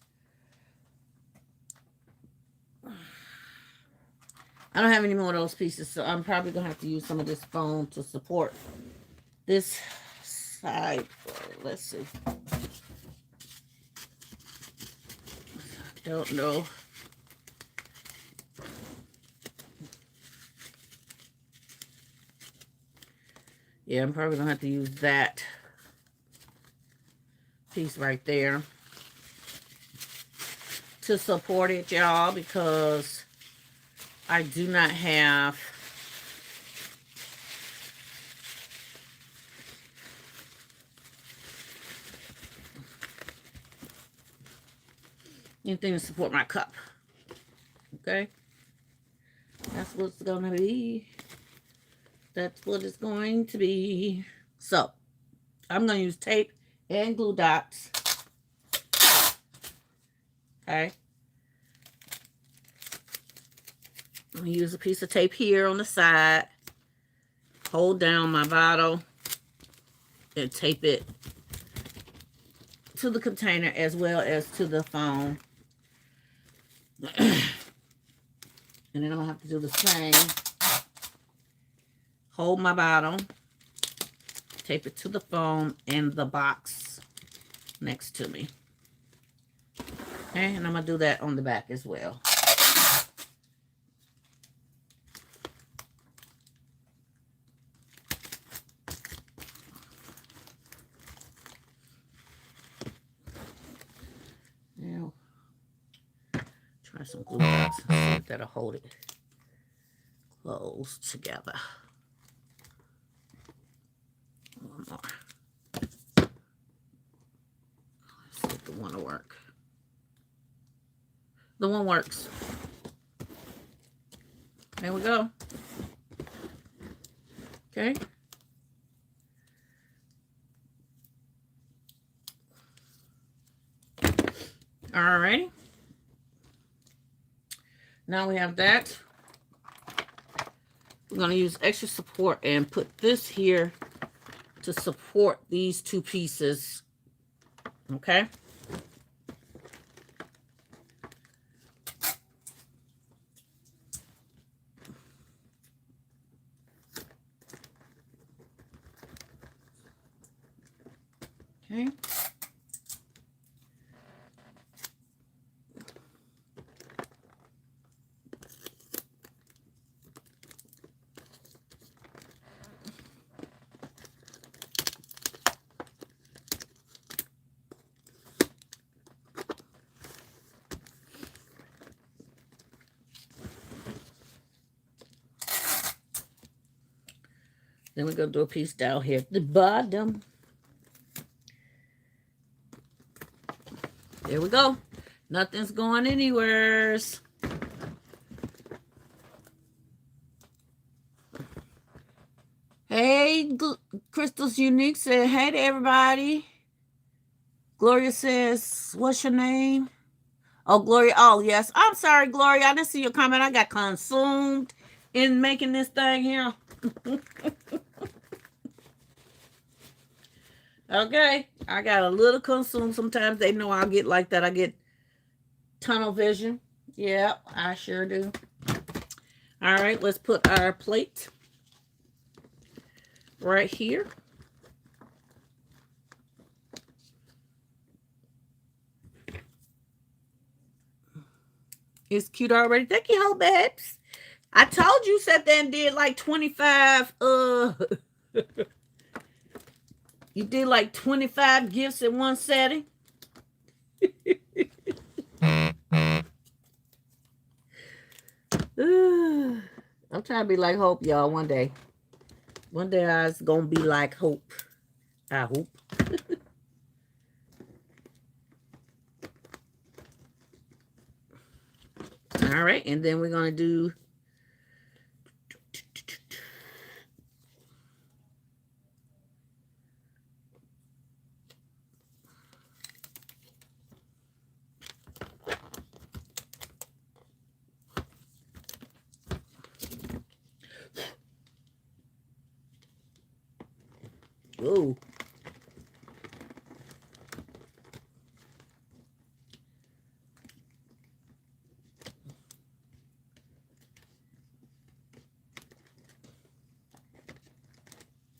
Speaker 1: I don't have any more of those pieces, so I'm probably going to have to use some of this foam to support this side. Let's see. I don't know. Yeah, I'm probably going to have to use that piece right there to support it, y'all, because I do not have anything to support my cup. Okay? That's what it's going to be. That's what it's going to be. So, I'm going to use tape and glue dots. Okay? I'm going to use a piece of tape here on the side. Hold down my bottle and tape it to the container as well as to the foam. And then I'm going to have to do the same. Hold my bottle, tape it to the foam and the box next to me. Okay, and I'm going to do that on the back as well. Now, try some glue dots and see if that'll hold it close together. One more. Let's see if the one will work. The one works. There we go. Okay. All right. Now we have that. We're going to use extra support and put this here to support these 2 pieces. Okay. Okay. Then we're going to do a piece down here at the bottom. There we go. Nothing's going anywhere. Hey, Crystal's Unique said, hey to everybody. Gloria says, what's your name? Oh, Gloria. Oh, yes. I'm sorry, Gloria. I didn't see your comment. I got consumed in making this thing here. Okay. I got a little consumed. Sometimes they know I'll get like that. I get tunnel vision. Yep, I sure do. All right, let's put our plate right here. It's cute already. Thank you, Ho Babs. I told you sat there and did like 25 you did like 25 gifts in one setting. I'm trying to be like Hope, y'all, one day. One day I was gonna be like Hope. I hope. All right, and then we're gonna do ooh.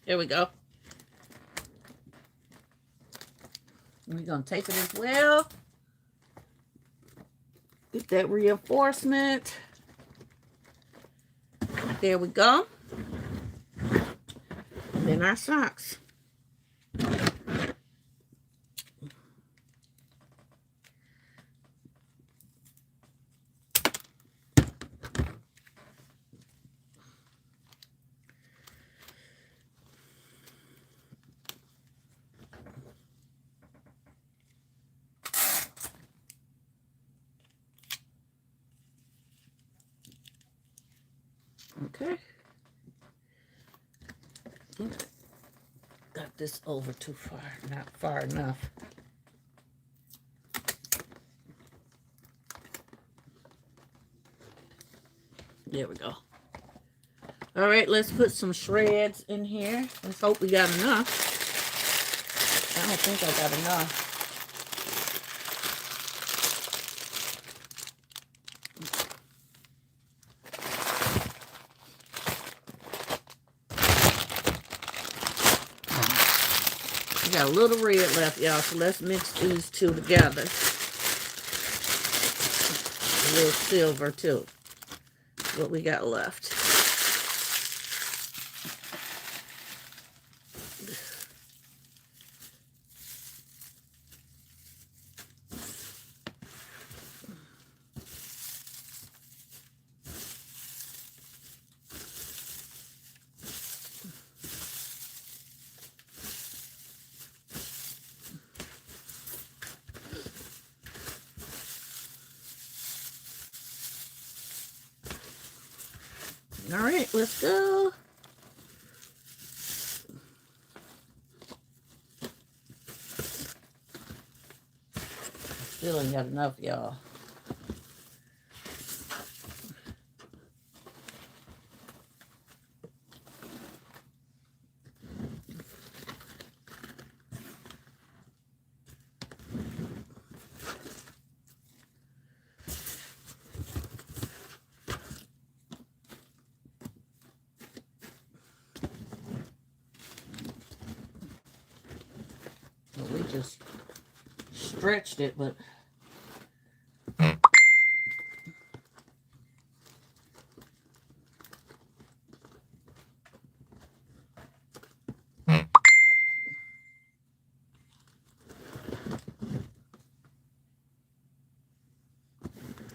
Speaker 1: There we go. We're going to tape it as well. Get that reinforcement. There we go. And then our socks. Okay. Got this over too far, not far enough. There we go. All right, let's put some shreds in here. Let's hope we got enough. I don't think I got enough. Got a little red left, y'all, so let's mix these two together. A little silver too. What we got left. All right, let's go. Still ain't got enough, y'all. just stretched it, but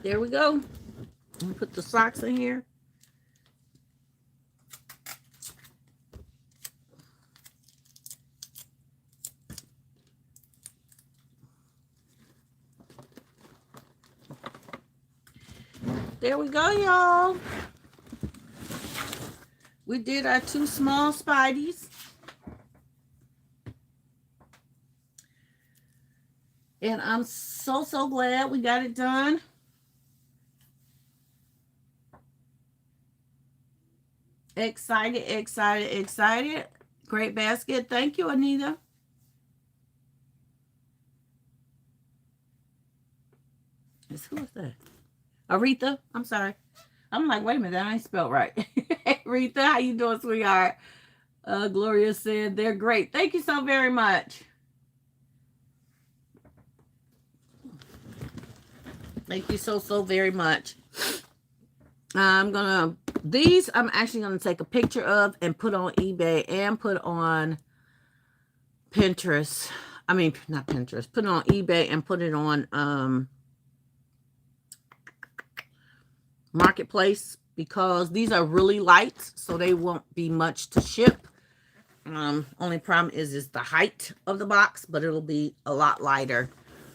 Speaker 1: there we go. I'm gonna put the socks in here. There we go, y'all. We did our 2 small Spideys. And I'm so glad we got it done. Excited. Great basket. Thank you, Anita. Who is that? Aretha. I'm sorry. I'm like, wait a minute, that ain't spelled right. Aretha, how you doing, sweetheart? Gloria said they're great. Thank you so very much. Thank you so very much. I'm actually gonna take a picture of and put on eBay and put on Pinterest. I mean, not Pinterest. Put it on eBay and put it on Marketplace, because these are really light, so they won't be much to ship. Only problem is the height of the box, but it'll be a lot lighter.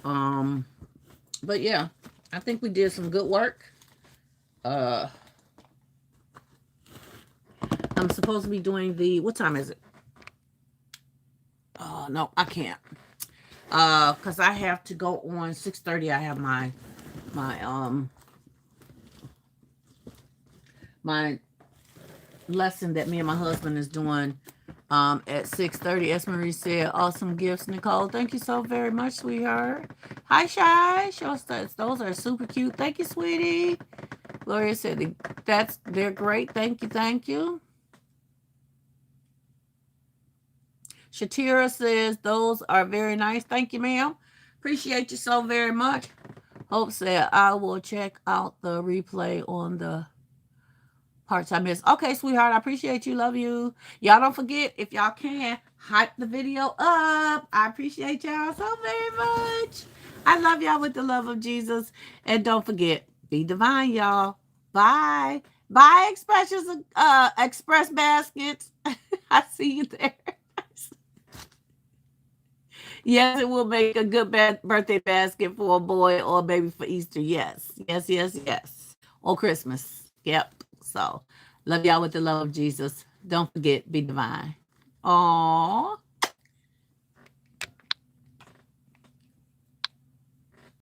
Speaker 1: But yeah, I think we did some good work. I'm supposed to be doing what time is it? Oh, no, I can't. Because I have to go on 6:30. I have my lesson that me and my husband is doing at 6:30. S. Marie said, awesome gifts, Nicole. Thank you so very much, sweetheart. Hi, Shy. Those are super cute. Thank you, sweetie. Gloria said, they're great. Thank you. Shatira says, those are very nice. Thank you, ma'am. Appreciate you so very much. Hope said, I will check out the replay on the parts I missed. Okay, sweetheart, I appreciate you. Love you. Y'all don't forget, if y'all can, hype the video up. I appreciate y'all so very much. I love y'all with the love of Jesus. And don't forget, be divine, y'all. Bye. Bye, Express Baskets. I see you there. Yes, it will make a good birthday basket for a boy or a baby for Easter. Yes. Or Christmas. Yep. So, love y'all with the love of Jesus. Don't forget, be divine. Aww.